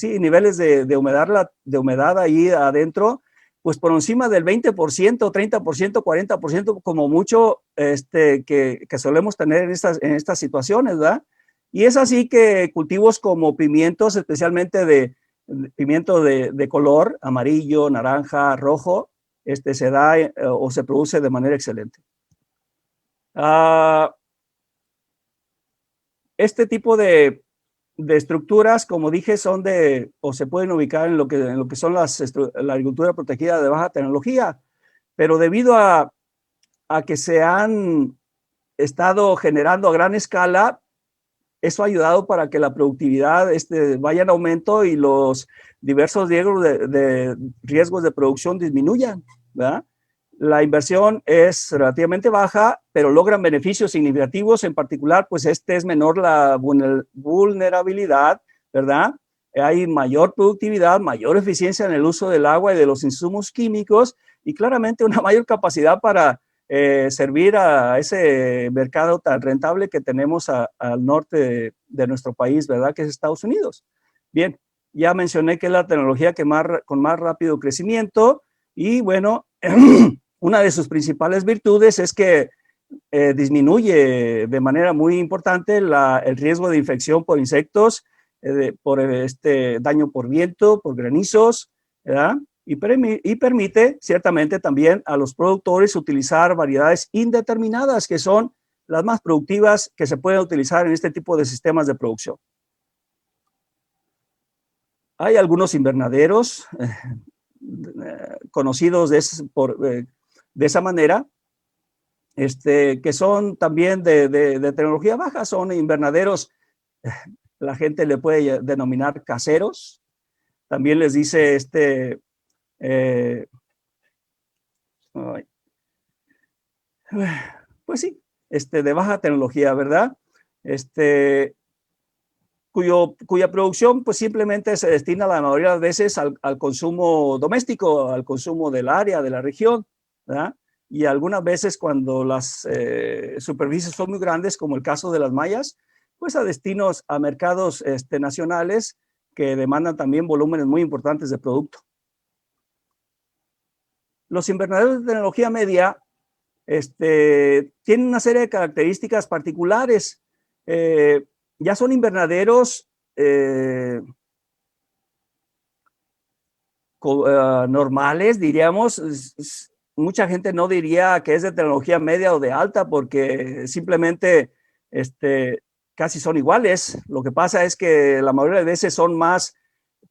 niveles de humedad ahí adentro, pues por encima del 20%, 30%, 40%, como mucho que solemos tener en estas situaciones, ¿verdad? Y es así que cultivos como pimientos, especialmente pimiento de color amarillo, naranja, rojo, se da o se produce de manera excelente. Este tipo de estructuras, como dije, son o se pueden ubicar en lo que son la agricultura protegida de baja tecnología, pero debido a que se han estado generando a gran escala, eso ha ayudado para que la productividad vaya en aumento y los diversos riesgos de producción disminuyan, ¿verdad? La inversión es relativamente baja, pero logran beneficios significativos. En particular, pues es menor la vulnerabilidad, ¿verdad? Hay mayor productividad, mayor eficiencia en el uso del agua y de los insumos químicos y claramente una mayor capacidad para servir a ese mercado tan rentable que tenemos al norte de nuestro país, ¿verdad? Que es Estados Unidos. Bien, ya mencioné que es la tecnología con más rápido crecimiento y bueno, una de sus principales virtudes es que disminuye de manera muy importante el riesgo de infección por insectos, por daño por viento, por granizos, ¿verdad? Y permite ciertamente también a los productores utilizar variedades indeterminadas que son las más productivas que se pueden utilizar en este tipo de sistemas de producción. Hay algunos invernaderos conocidos de esa manera, que son también de tecnología baja, son invernaderos, la gente le puede denominar caseros, también les dice pues sí, de baja tecnología, ¿verdad? Cuya producción pues simplemente se destina la mayoría de las veces al consumo doméstico, al consumo del área, de la región, ¿verdad? Y algunas veces cuando las superficies son muy grandes, como el caso de las mallas, pues a mercados nacionales que demandan también volúmenes muy importantes de producto. Los invernaderos de tecnología media tienen una serie de características particulares. Ya son invernaderos normales, diríamos. Mucha gente no diría que es de tecnología media o de alta porque simplemente casi son iguales. Lo que pasa es que la mayoría de veces son más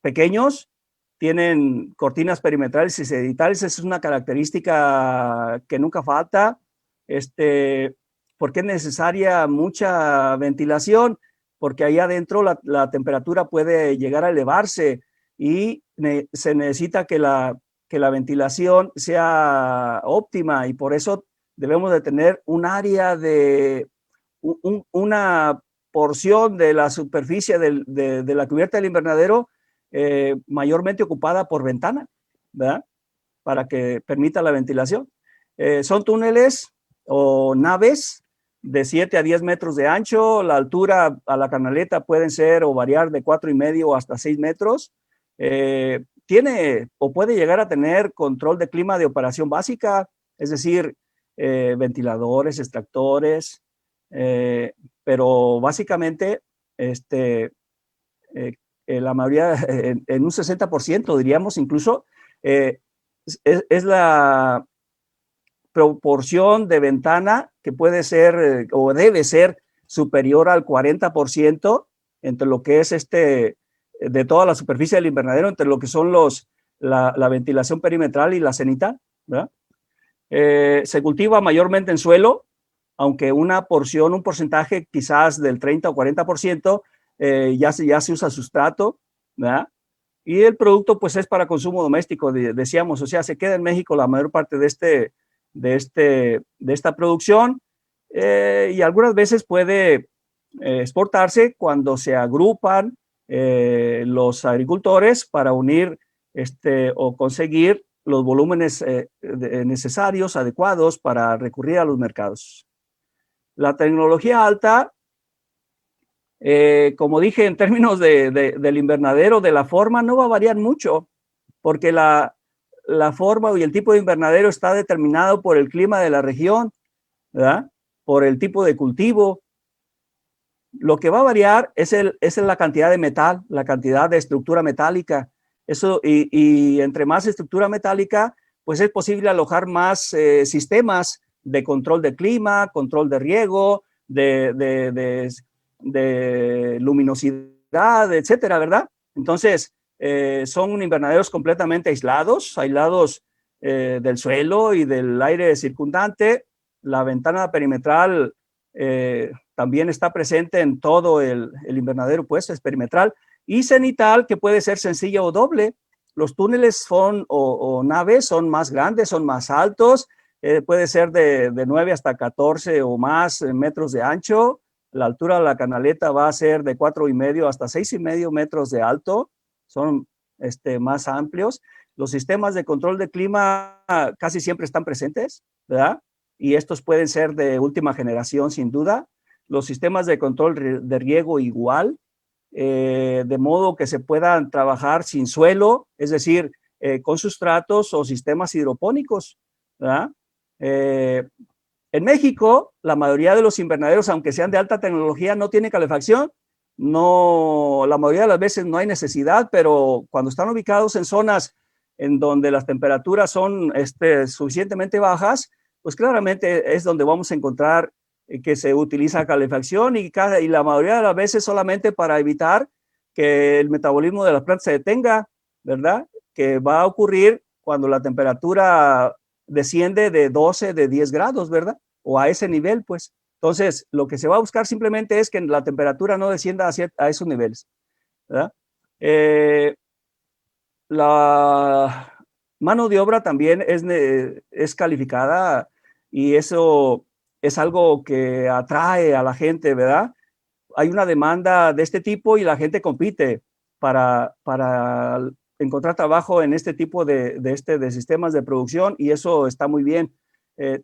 pequeños, tienen cortinas perimetrales y sedentarias. Es una característica que nunca falta, porque es necesaria mucha ventilación, porque ahí adentro la temperatura puede llegar a elevarse y se necesita que la ventilación sea óptima y por eso debemos de tener un área una porción de la superficie de la cubierta del invernadero mayormente ocupada por ventana, ¿verdad? Para que permita la ventilación. Son túneles o naves de 7 a 10 metros de ancho. La altura a la canaleta pueden ser o variar de 4,5 hasta 6 metros. Tiene o puede llegar a tener control de clima de operación básica, es decir, ventiladores, extractores, pero básicamente la mayoría, en un 60%, diríamos incluso, es la proporción de ventana que puede ser o debe ser superior al 40% entre lo que es de toda la superficie del invernadero, entre lo que son la ventilación perimetral y la cenital, ¿verdad? Se cultiva mayormente en suelo, aunque un porcentaje quizás del 30 o 40% ya se usa sustrato, ¿verdad? Y el producto pues es para consumo doméstico, decíamos, o sea, se queda en México la mayor parte de esta producción y algunas veces puede exportarse cuando se agrupan los agricultores para unir o conseguir los volúmenes necesarios, adecuados para recurrir a los mercados. La tecnología alta, como dije, en términos del invernadero, de la forma, no va a variar mucho, porque la forma y el tipo de invernadero está determinado por el clima de la región, ¿verdad? Por el tipo de cultivo. Lo que va a variar es la cantidad de metal, la cantidad de estructura metálica. Eso, y entre más estructura metálica, pues es posible alojar más sistemas de control de clima, control de riego, de luminosidad, etcétera, ¿verdad? Entonces, son invernaderos completamente aislados del suelo y del aire circundante. La ventana perimetral también está presente en todo el invernadero, pues es perimetral y cenital, que puede ser sencilla o doble. Los túneles o naves son más grandes, son más altos, puede ser de 9 hasta 14 o más metros de ancho. La altura de la canaleta va a ser de 4,5 hasta 6,5 metros de alto, son más amplios. Los sistemas de control de clima casi siempre están presentes, ¿verdad? Y estos pueden ser de última generación, sin duda. Los sistemas de control de riego igual, de modo que se puedan trabajar sin suelo, es decir, con sustratos o sistemas hidropónicos, ¿verdad? En México, la mayoría de los invernaderos, aunque sean de alta tecnología, no tienen calefacción. No, la mayoría de las veces no hay necesidad, pero cuando están ubicados en zonas en donde las temperaturas son suficientemente bajas, pues claramente es donde vamos a encontrar que se utiliza calefacción y la mayoría de las veces solamente para evitar que el metabolismo de las plantas se detenga, ¿verdad? Que va a ocurrir cuando la temperatura desciende de 12, de 10 grados, ¿verdad? O a ese nivel, pues. Entonces, lo que se va a buscar simplemente es que la temperatura no descienda a esos niveles, ¿verdad? La mano de obra también es calificada y eso es algo que atrae a la gente, ¿verdad? Hay una demanda de este tipo y la gente compite para encontrar trabajo en este tipo de sistemas de producción y eso está muy bien.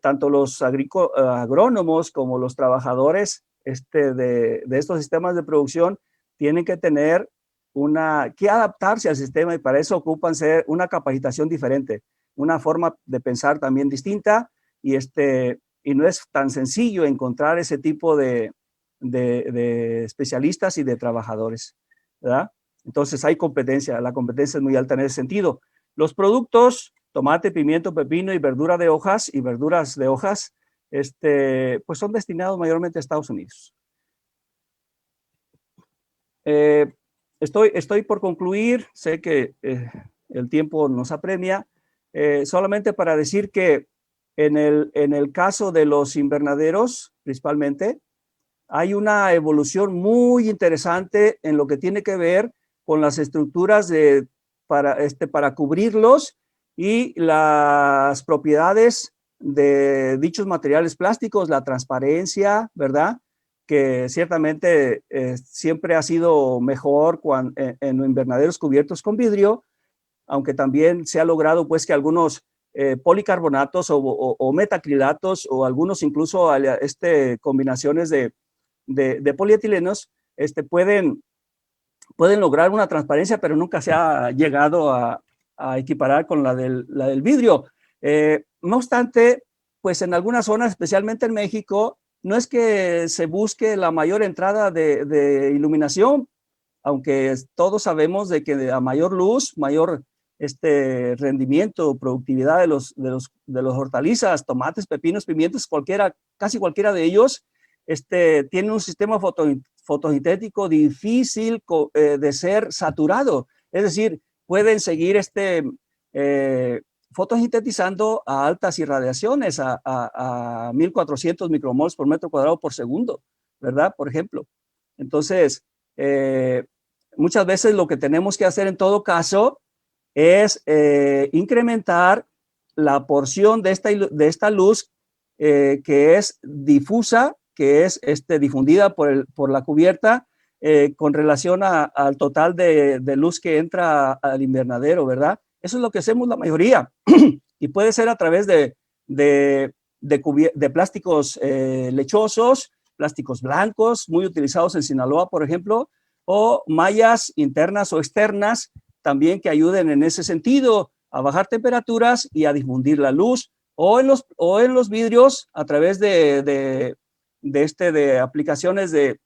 Tanto los agrónomos como los trabajadores de estos sistemas de producción tienen que tener que adaptarse al sistema y para eso ocupan ser una capacitación diferente, una forma de pensar también distinta y no es tan sencillo encontrar ese tipo de especialistas y de trabajadores, ¿verdad? Entonces hay competencia, la competencia es muy alta en ese sentido. Los productos, tomate, pimiento, pepino y verdura de hojas y verduras de hojas, pues son destinados mayormente a Estados Unidos. Estoy por concluir, sé que el tiempo nos apremia, solamente para decir que en el caso de los invernaderos, principalmente, hay una evolución muy interesante en lo que tiene que ver con las estructuras para cubrirlos y las propiedades de dichos materiales plásticos, la transparencia, ¿verdad? Que ciertamente siempre ha sido mejor en invernaderos cubiertos con vidrio, aunque también se ha logrado pues que algunos policarbonatos o metacrilatos o algunos incluso combinaciones de polietilenos pueden lograr una transparencia, pero nunca se ha llegado a equiparar con la del vidrio. No obstante, pues en algunas zonas, especialmente en México, no es que se busque la mayor entrada de iluminación, aunque todos sabemos de que a mayor luz, mayor rendimiento, productividad de los hortalizas, tomates, pepinos, pimientos, casi cualquiera de ellos, tiene un sistema fotosintético difícil de ser saturado. Es decir, pueden seguir fotosintetizando a altas irradiaciones, a 1400 micromoles por metro cuadrado por segundo, ¿verdad? Por ejemplo. Entonces, muchas veces lo que tenemos que hacer en todo caso es incrementar la porción de esta luz que es difusa, que es difundida por la cubierta con relación al total de luz que entra al invernadero, ¿verdad? Eso es lo que hacemos la mayoría y puede ser a través de plásticos lechosos, plásticos blancos, muy utilizados en Sinaloa, por ejemplo, o mallas internas o externas también que ayuden en ese sentido a bajar temperaturas y a difundir la luz, o en los vidrios a través de aplicaciones de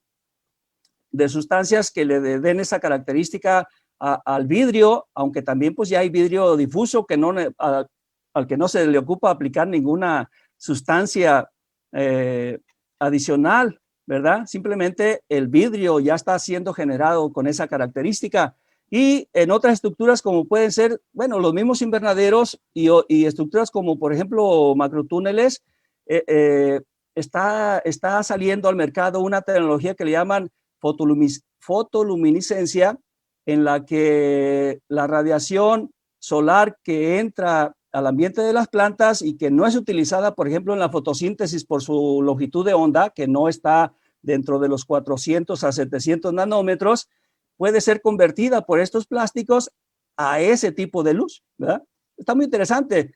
de sustancias que le den esa característica al vidrio, aunque también pues ya hay vidrio difuso que no, al que no se le ocupa aplicar ninguna sustancia adicional, ¿verdad? Simplemente el vidrio ya está siendo generado con esa característica. Y en otras estructuras como pueden ser, bueno, los mismos invernaderos y estructuras como por ejemplo macrotúneles, está saliendo al mercado una tecnología que le llaman fotoluminiscencia, en la que la radiación solar que entra al ambiente de las plantas y que no es utilizada, por ejemplo, en la fotosíntesis por su longitud de onda, que no está dentro de los 400 a 700 nanómetros, puede ser convertida por estos plásticos a ese tipo de luz, ¿verdad? Está muy interesante.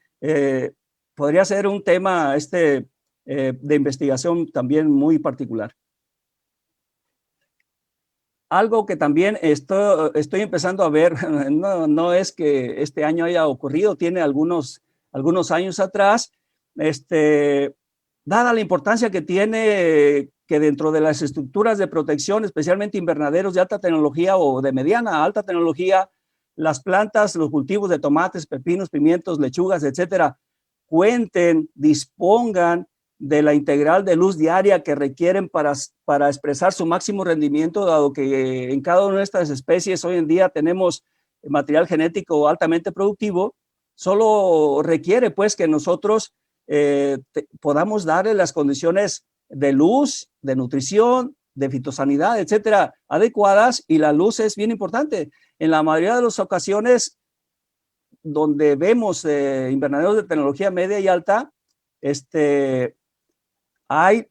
Podría ser un tema de investigación también muy particular. Algo que también estoy empezando a ver, no es que este año haya ocurrido, tiene algunos años atrás, dada la importancia que tiene que dentro de las estructuras de protección, especialmente invernaderos de alta tecnología o de mediana a alta tecnología, las plantas, los cultivos de tomates, pepinos, pimientos, lechugas, etcétera, dispongan de la integral de luz diaria que requieren para expresar su máximo rendimiento, dado que en cada una de estas especies hoy en día tenemos material genético altamente productivo, solo requiere pues que nosotros podamos darle las condiciones de luz, de nutrición, de fitosanidad, etcétera, adecuadas, y la luz es bien importante. En la mayoría de las ocasiones donde vemos invernaderos de tecnología media y alta, hay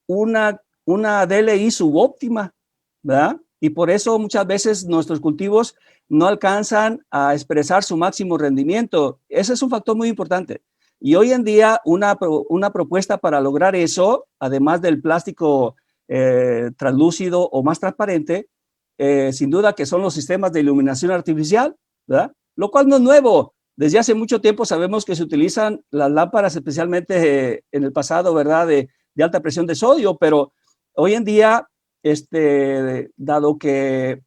una DLI subóptima, ¿verdad? Y por eso muchas veces nuestros cultivos no alcanzan a expresar su máximo rendimiento. Ese es un factor muy importante. Y hoy en día una propuesta para lograr eso, además del plástico translúcido o más transparente, sin duda que son los sistemas de iluminación artificial, ¿verdad? Lo cual no es nuevo. Desde hace mucho tiempo sabemos que se utilizan las lámparas, especialmente en el pasado, ¿verdad?, de alta presión de sodio, pero hoy en día, dado que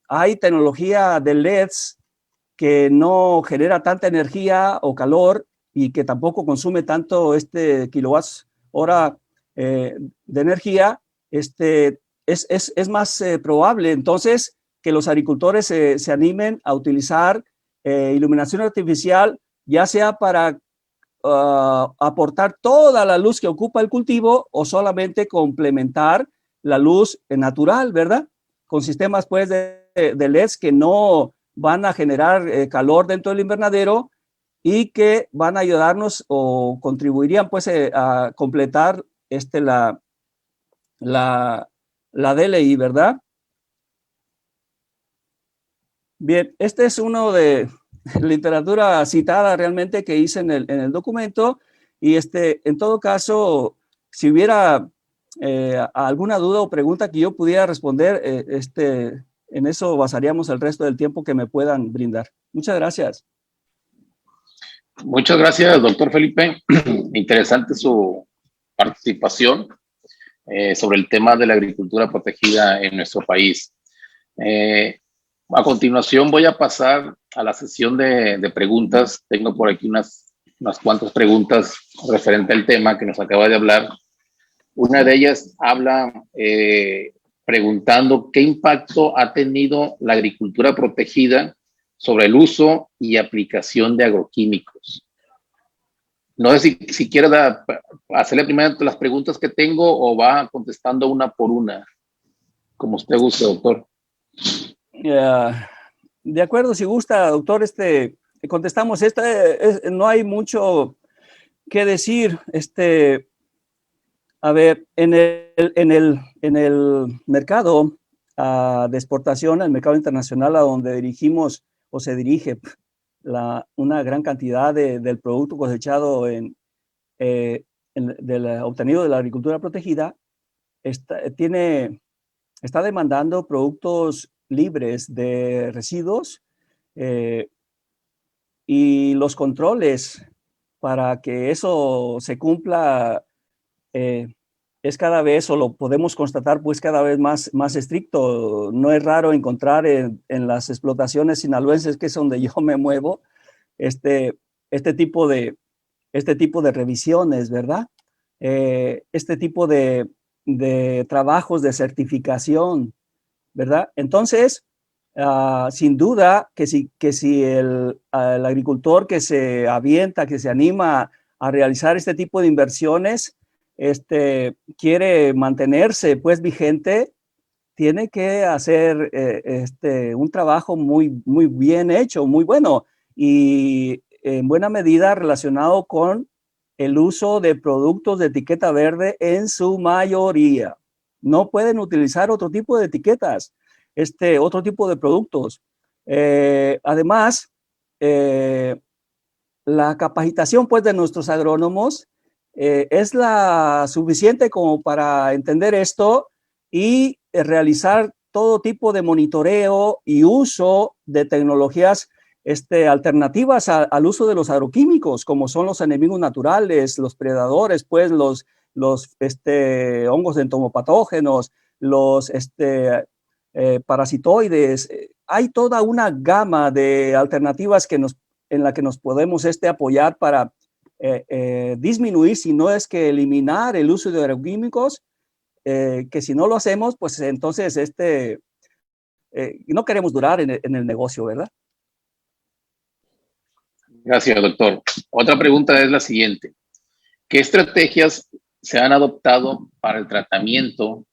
hay tecnología de LEDs que no genera tanta energía o calor y que tampoco consume tanto kilowatts hora de energía, es más probable entonces que los agricultores se animen a utilizar iluminación artificial, ya sea para aportar toda la luz que ocupa el cultivo o solamente complementar la luz natural, ¿verdad? Con sistemas pues de LEDs que no van a generar calor dentro del invernadero y que van a ayudarnos o contribuirían pues a completar la DLI, ¿verdad? Bien, este es uno de literatura citada realmente que hice en el documento, y en todo caso, si hubiera alguna duda o pregunta que yo pudiera responder, en eso basaríamos el resto del tiempo que me puedan brindar. Muchas gracias. Muchas gracias, doctor Felipe. Interesante su participación sobre el tema de la agricultura protegida en nuestro país. A continuación voy a pasar a la sesión de preguntas. Tengo por aquí unas cuantas preguntas referente al tema que nos acaba de hablar. Una de ellas habla preguntando qué impacto ha tenido la agricultura protegida sobre el uso y aplicación de agroquímicos. No sé si quiere hacerle primero las preguntas que tengo o va contestando una por una, como usted guste, doctor. De acuerdo, si gusta, doctor, contestamos. No hay mucho que decir. A ver, en el mercado de exportación, el mercado internacional a donde dirigimos o se dirige una gran cantidad del producto cosechado obtenido de la agricultura protegida, está demandando productos libres de residuos, y los controles para que eso se cumpla es cada vez, o lo podemos constatar, pues cada vez más estricto. No es raro encontrar en las explotaciones sinaloenses, que es donde yo me muevo, este, este tipo de, este tipo de revisiones, ¿verdad? Este tipo de trabajos de certificación, ¿verdad? Entonces, sin duda que si el agricultor que se avienta, que se anima a realizar este tipo de inversiones, quiere mantenerse pues vigente, tiene que hacer un trabajo muy bien hecho, muy bueno, y en buena medida relacionado con el uso de productos de etiqueta verde en su mayoría. No pueden utilizar otro tipo de etiquetas, otro tipo de productos. Además, la capacitación pues de nuestros agrónomos es la suficiente como para entender esto y realizar todo tipo de monitoreo y uso de tecnologías alternativas al uso de los agroquímicos, como son los enemigos naturales, los predadores, pues los hongos entomopatógenos, los parasitoides. Hay toda una gama de alternativas en la que nos podemos apoyar para disminuir, si no es que eliminar el uso de agroquímicos, que si no lo hacemos, pues entonces no queremos durar en el negocio, ¿verdad? Gracias, doctor. Otra pregunta es la siguiente. ¿Qué estrategias se han adoptado para el tratamiento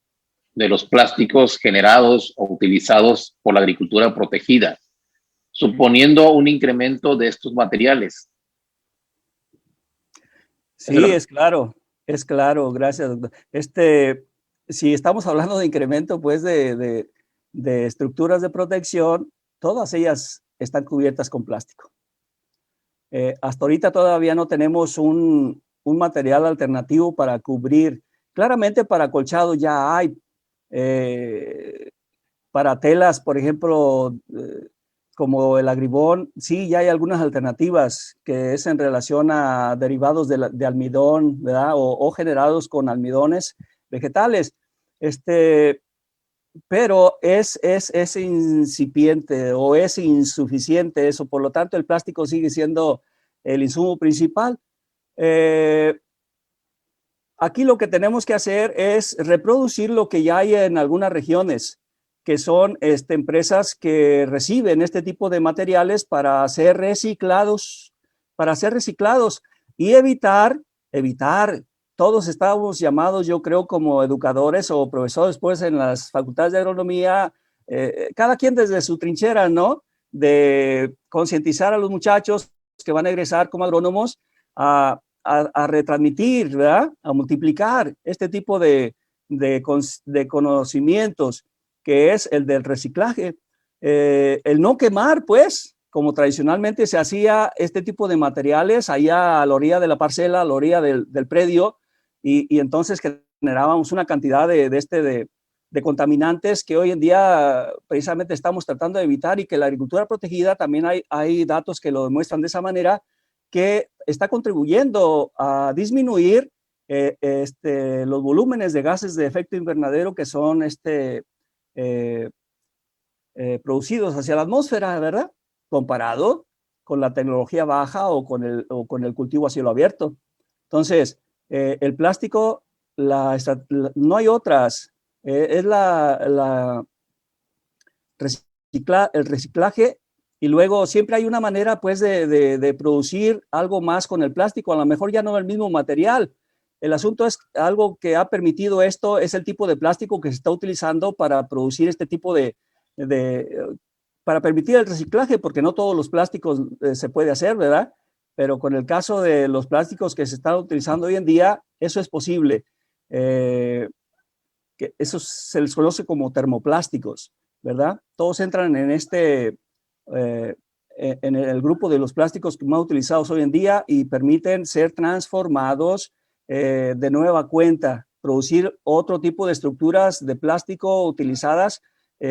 de los plásticos generados o utilizados por la agricultura protegida, suponiendo un incremento de estos materiales? Sí, es claro, gracias, doctor. Si estamos hablando de incremento, pues, de estructuras de protección, todas ellas están cubiertas con plástico. Hasta ahorita todavía no tenemos un material alternativo para cubrir. Claramente para acolchado ya hay, para telas, por ejemplo, como el agribón, sí, ya hay algunas alternativas que es en relación a derivados de almidón, ¿verdad? O generados con almidones vegetales. Pero es incipiente o es insuficiente eso, por lo tanto el plástico sigue siendo el insumo principal. Aquí lo que tenemos que hacer es reproducir lo que ya hay en algunas regiones, que son empresas que reciben este tipo de materiales para ser reciclados y evitar, todos estamos llamados, yo creo, como educadores o profesores, pues en las facultades de agronomía, cada quien desde su trinchera, ¿no? De concientizar a los muchachos que van a egresar como agrónomos a retransmitir, ¿verdad? A multiplicar este tipo de conocimientos, que es el del reciclaje. El no quemar, pues, como tradicionalmente se hacía este tipo de materiales allá a la orilla de la parcela, a la orilla del predio, y entonces generábamos una cantidad de contaminantes que hoy en día precisamente estamos tratando de evitar, y que la agricultura protegida también hay datos que lo demuestran de esa manera, que está contribuyendo a disminuir los volúmenes de gases de efecto invernadero que son producidos hacia la atmósfera, ¿verdad? Comparado con la tecnología baja o con el cultivo a cielo abierto. Entonces, el plástico, no hay otras, es el reciclaje, y luego siempre hay una manera pues de producir algo más con el plástico, a lo mejor ya no el mismo material. El asunto es algo que ha permitido esto, es el tipo de plástico que se está utilizando para producir este tipo para permitir el reciclaje, porque no todos los plásticos se puede hacer, ¿verdad? Pero con el caso de los plásticos que se están utilizando hoy en día, eso es posible. Que eso se les conoce como termoplásticos, ¿verdad? Todos entran en en el grupo de los plásticos más utilizados hoy en día y permiten ser transformados de nueva cuenta, producir otro tipo de estructuras de plástico utilizadas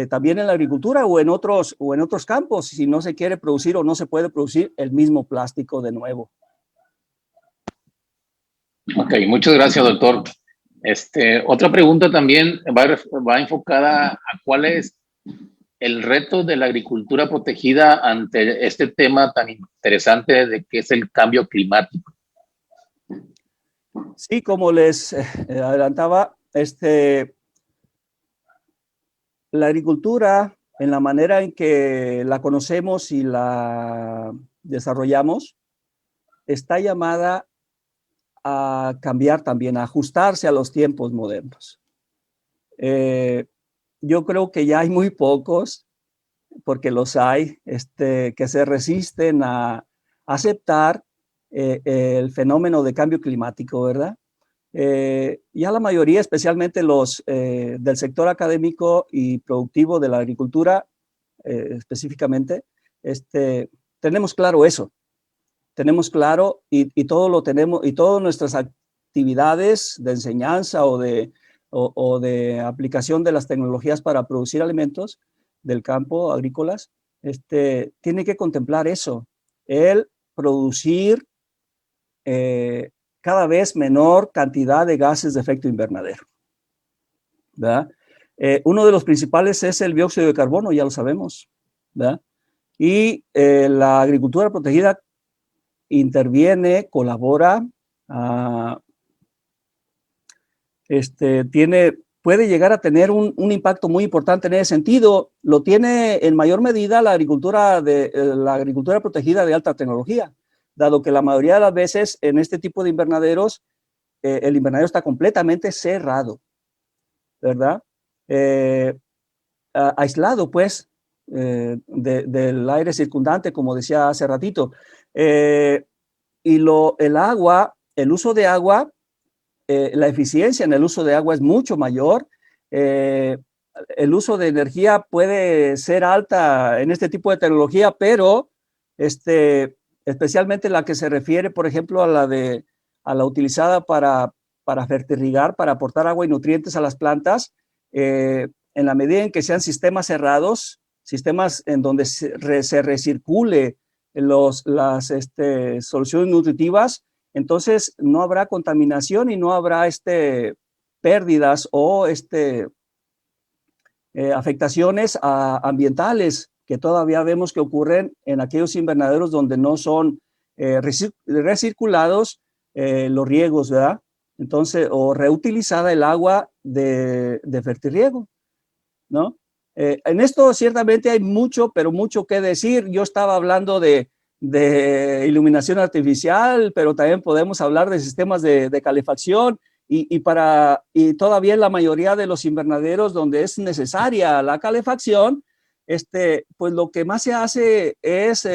también en la agricultura o en otros campos, si no se quiere producir o no se puede producir el mismo plástico de nuevo. Ok, muchas gracias, doctor. Otra pregunta también va enfocada a cuál es el reto de la agricultura protegida ante este tema tan interesante de que es el cambio climático. Sí, como les adelantaba, la agricultura, en la manera en que la conocemos y la desarrollamos, está llamada a cambiar también, a ajustarse a los tiempos modernos. Yo creo que ya hay muy pocos, porque los hay, que se resisten a aceptar el fenómeno de cambio climático, ¿verdad? Ya la mayoría, especialmente los del sector académico y productivo de la agricultura, específicamente, tenemos claro eso. Tenemos claro y todo lo tenemos, y todas nuestras actividades de enseñanza o de aplicación de las tecnologías para producir alimentos del campo, agrícolas, tiene que contemplar eso, el producir cada vez menor cantidad de gases de efecto invernadero, ¿verdad? Uno de los principales es el dióxido de carbono, ya lo sabemos, ¿verdad? Y la agricultura protegida interviene, colabora, puede llegar a tener un impacto muy importante en ese sentido. Lo tiene en mayor medida la agricultura protegida de alta tecnología, dado que la mayoría de las veces en este tipo de invernaderos, el invernadero está completamente cerrado, ¿verdad? Aislado, pues, del aire circundante, como decía hace ratito. Y el agua, el uso de agua, la eficiencia en el uso de agua es mucho mayor. El uso de energía puede ser alta en este tipo de tecnología, pero especialmente la que se refiere, por ejemplo, a la utilizada para fertirrigar, para aportar agua y nutrientes a las plantas, en la medida en que sean sistemas cerrados, sistemas en donde se recircule las soluciones nutritivas, entonces no habrá contaminación y no habrá pérdidas o afectaciones ambientales que todavía vemos que ocurren en aquellos invernaderos donde no son recirculados los riegos, ¿verdad? Entonces, o reutilizada el agua de fertirriego, ¿no? En esto ciertamente hay mucho, pero mucho que decir. Yo estaba hablando de iluminación artificial, pero también podemos hablar de sistemas de calefacción y todavía en la mayoría de los invernaderos donde es necesaria la calefacción, pues lo que más se hace es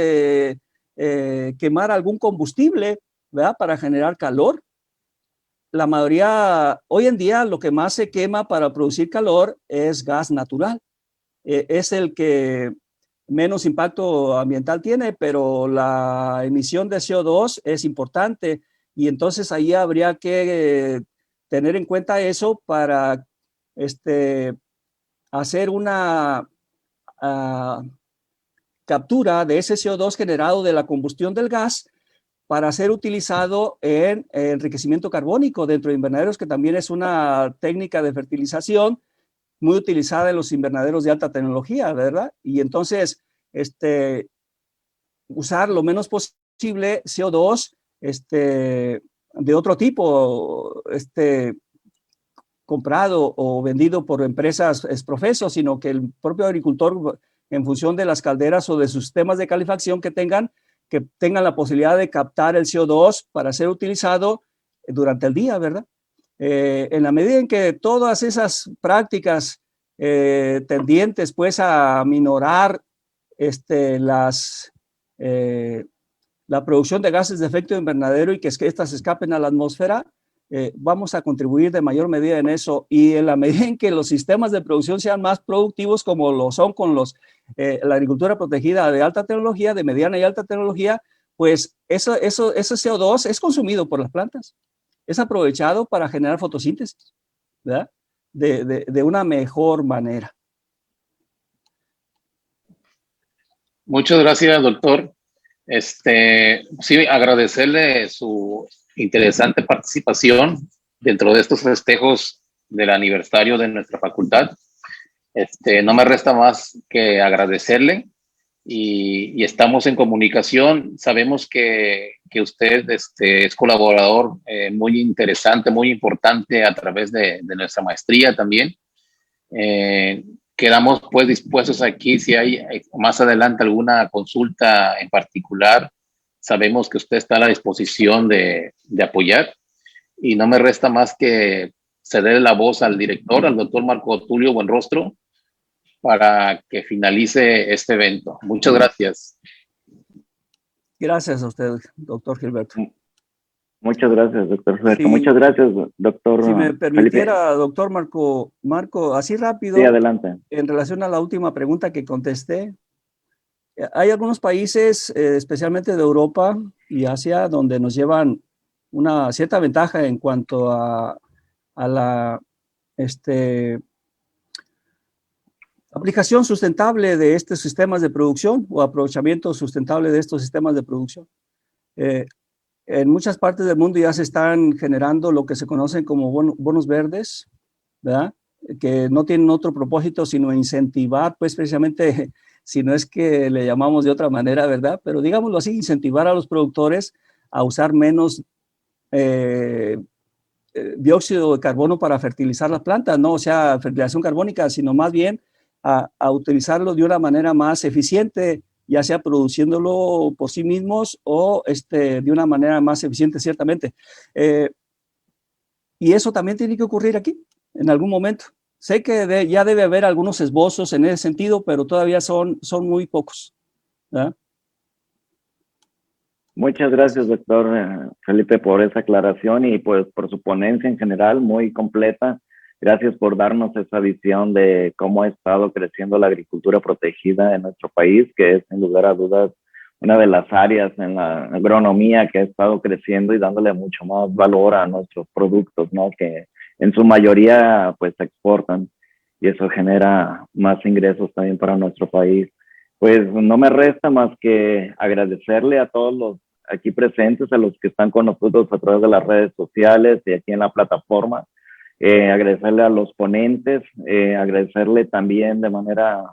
quemar algún combustible, ¿verdad? Para generar calor. La mayoría, hoy en día, lo que más se quema para producir calor es gas natural. Es el que menos impacto ambiental tiene, pero la emisión de CO2 es importante y entonces ahí habría que tener en cuenta eso para hacer una captura de ese CO2 generado de la combustión del gas para ser utilizado en enriquecimiento carbónico dentro de invernaderos, que también es una técnica de fertilización muy utilizada en los invernaderos de alta tecnología, ¿verdad? Y entonces, usar lo menos posible CO2 de otro tipo, comprado o vendido por empresas profesos, sino que el propio agricultor, en función de las calderas o de sus sistemas de calefacción que tengan la posibilidad de captar el CO2 para ser utilizado durante el día, ¿verdad? En la medida en que todas esas prácticas tendientes pues a minorar la producción de gases de efecto invernadero y que estas escapen a la atmósfera, vamos a contribuir de mayor medida en eso, y en la medida en que los sistemas de producción sean más productivos como lo son con la agricultura protegida de alta tecnología, de mediana y alta tecnología, pues ese CO2 es consumido por las plantas, es aprovechado para generar fotosíntesis, ¿verdad? De una mejor manera. Muchas gracias, doctor. Sí, agradecerle su interesante participación dentro de estos festejos del aniversario de nuestra facultad. No me resta más que agradecerle y estamos en comunicación. Sabemos que usted es colaborador muy interesante, muy importante a través de nuestra maestría también. Quedamos pues dispuestos aquí si hay más adelante alguna consulta en particular. Sabemos que usted está a la disposición de apoyar y no me resta más que ceder la voz al director, al doctor Marco Tulio Buenrostro, para que finalice este evento. Muchas gracias. Gracias a usted, doctor Gilberto. Muchas gracias, doctor Gilberto. Sí, muchas gracias, doctor si me Felipe. permitiera, doctor Marco, así rápido, Sí, adelante. en relación a la última pregunta que contesté, hay algunos países, especialmente de Europa y Asia, donde nos llevan una cierta ventaja en cuanto a la aplicación sustentable de estos sistemas de producción o aprovechamiento sustentable de estos sistemas de producción. En muchas partes del mundo ya se están generando lo que se conocen como bonos verdes, ¿verdad? Que no tienen otro propósito sino incentivar, pues precisamente, si no es que le llamamos de otra manera, ¿verdad? Pero digámoslo así, incentivar a los productores a usar menos dióxido de carbono para fertilizar las plantas, no o sea fertilización carbónica, sino más bien a utilizarlo de una manera más eficiente, ya sea produciéndolo por sí mismos o de una manera más eficiente, ciertamente. Y eso también tiene que ocurrir aquí, en algún momento. Sé que ya debe haber algunos esbozos en ese sentido, pero todavía son muy pocos, ¿verdad? Muchas gracias, doctor Felipe, por esa aclaración y pues por su ponencia en general, muy completa. Gracias por darnos esa visión de cómo ha estado creciendo la agricultura protegida en nuestro país, que es sin lugar a dudas una de las áreas en la agronomía que ha estado creciendo y dándole mucho más valor a nuestros productos, ¿no? Que en su mayoría pues se exportan y eso genera más ingresos también para nuestro país. Pues no me resta más que agradecerle a todos los aquí presentes, a los que están con nosotros a través de las redes sociales y aquí en la plataforma. Agradecerle a los ponentes, agradecerle también de manera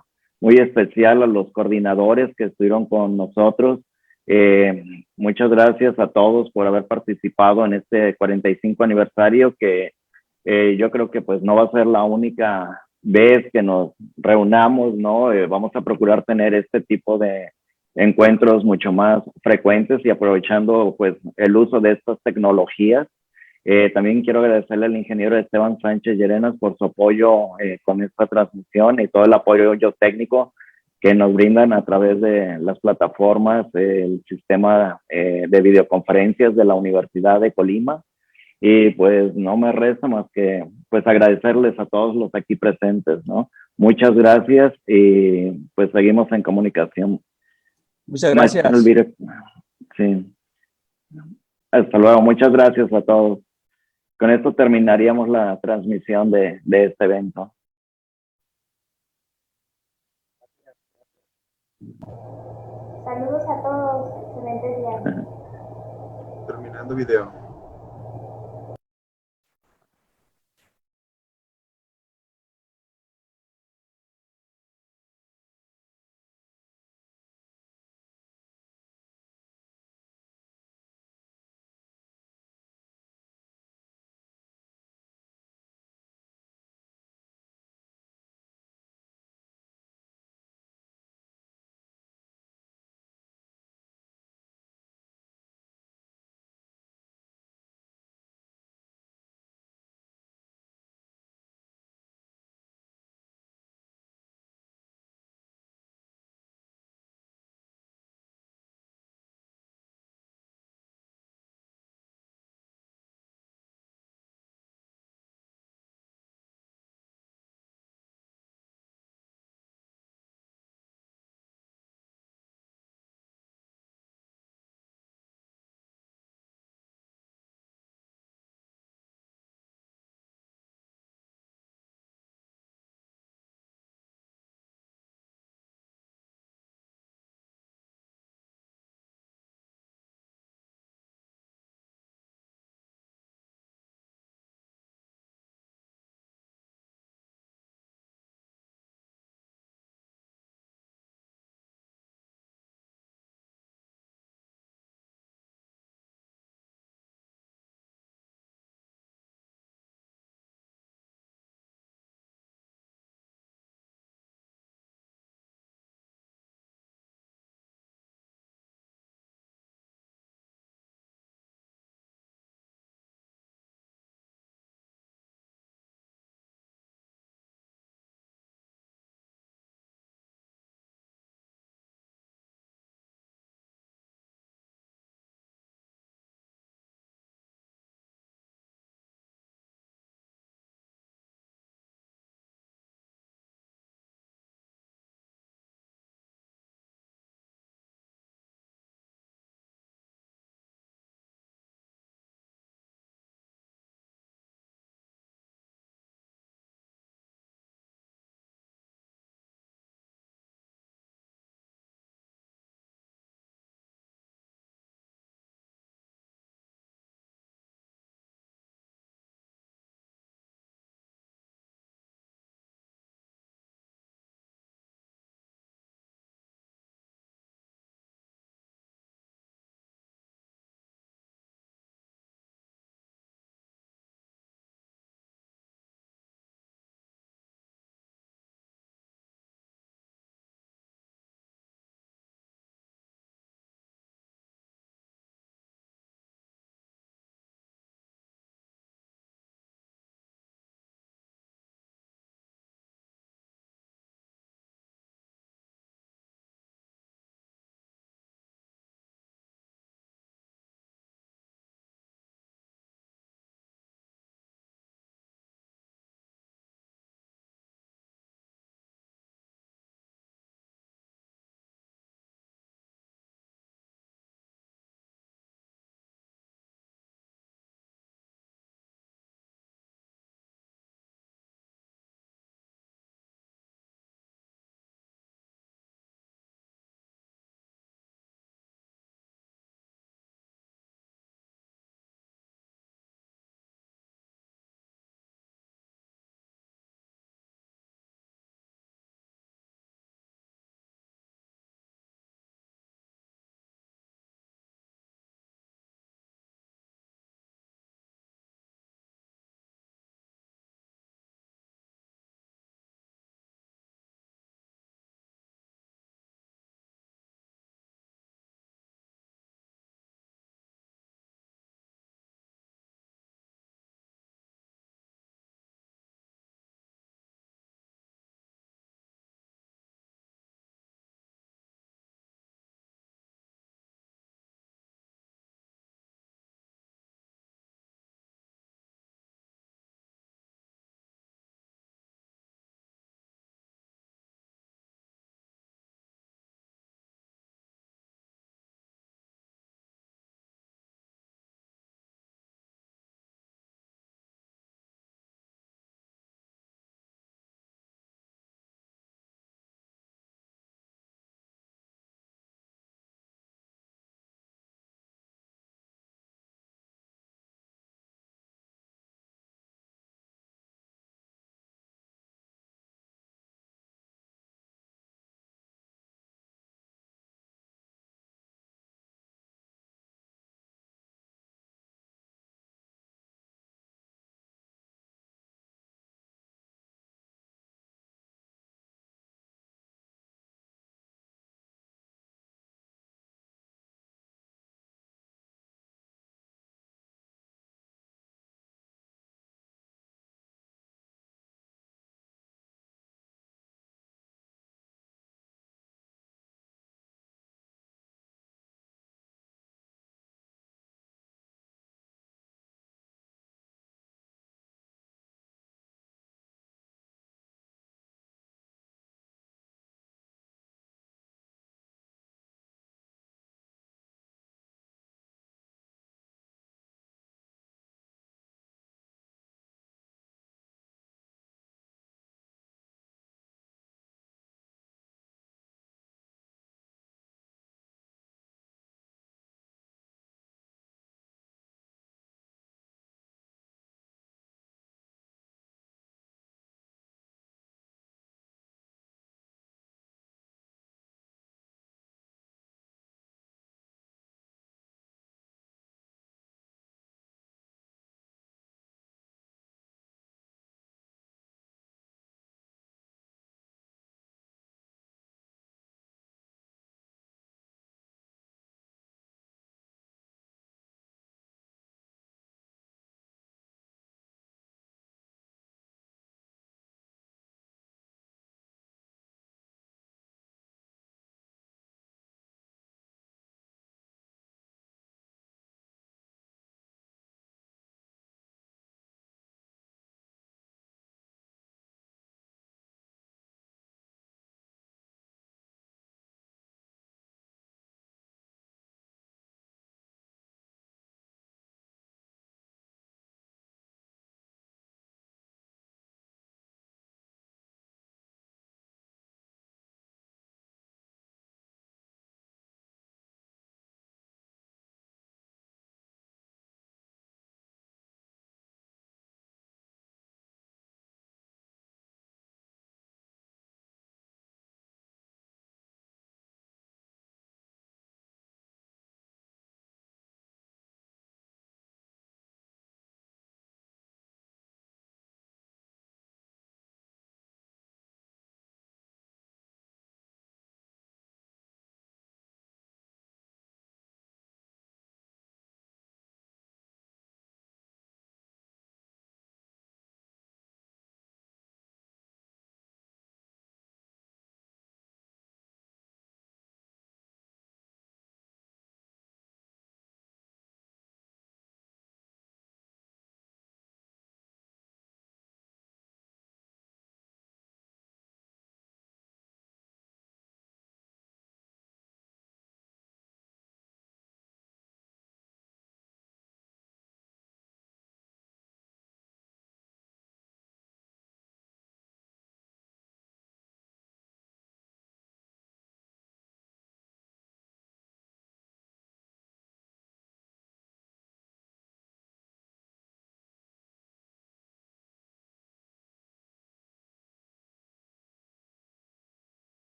muy especial a los coordinadores que estuvieron con nosotros. Muchas gracias a todos por haber participado en este 45 aniversario que yo creo que pues no va a ser la única vez que nos reunamos, ¿no? Vamos a procurar tener este tipo de encuentros mucho más frecuentes y aprovechando pues el uso de estas tecnologías. También quiero agradecerle al ingeniero Esteban Sánchez Llerenas por su apoyo con esta transmisión y todo el apoyo técnico que nos brindan a través de las plataformas, el sistema de videoconferencias de la Universidad de Colima. Y pues no me resta más que pues agradecerles a todos los aquí presentes, ¿no? Muchas gracias y pues seguimos en comunicación. Muchas gracias. Sí. Hasta luego. Muchas gracias a todos. Con esto terminaríamos la transmisión de este evento. Saludos a todos. Excelente día. Terminando video.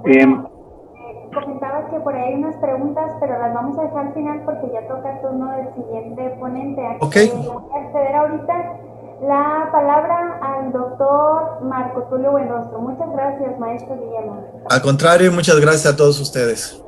Bueno, comentabas que por ahí hay unas preguntas, pero las vamos a dejar al final porque ya toca el turno del siguiente ponente. Ok. Voy a acceder ahorita la palabra al doctor Marco Tulio Buenrostro. Muchas gracias, maestro Guillermo. Al contrario, muchas gracias a todos ustedes.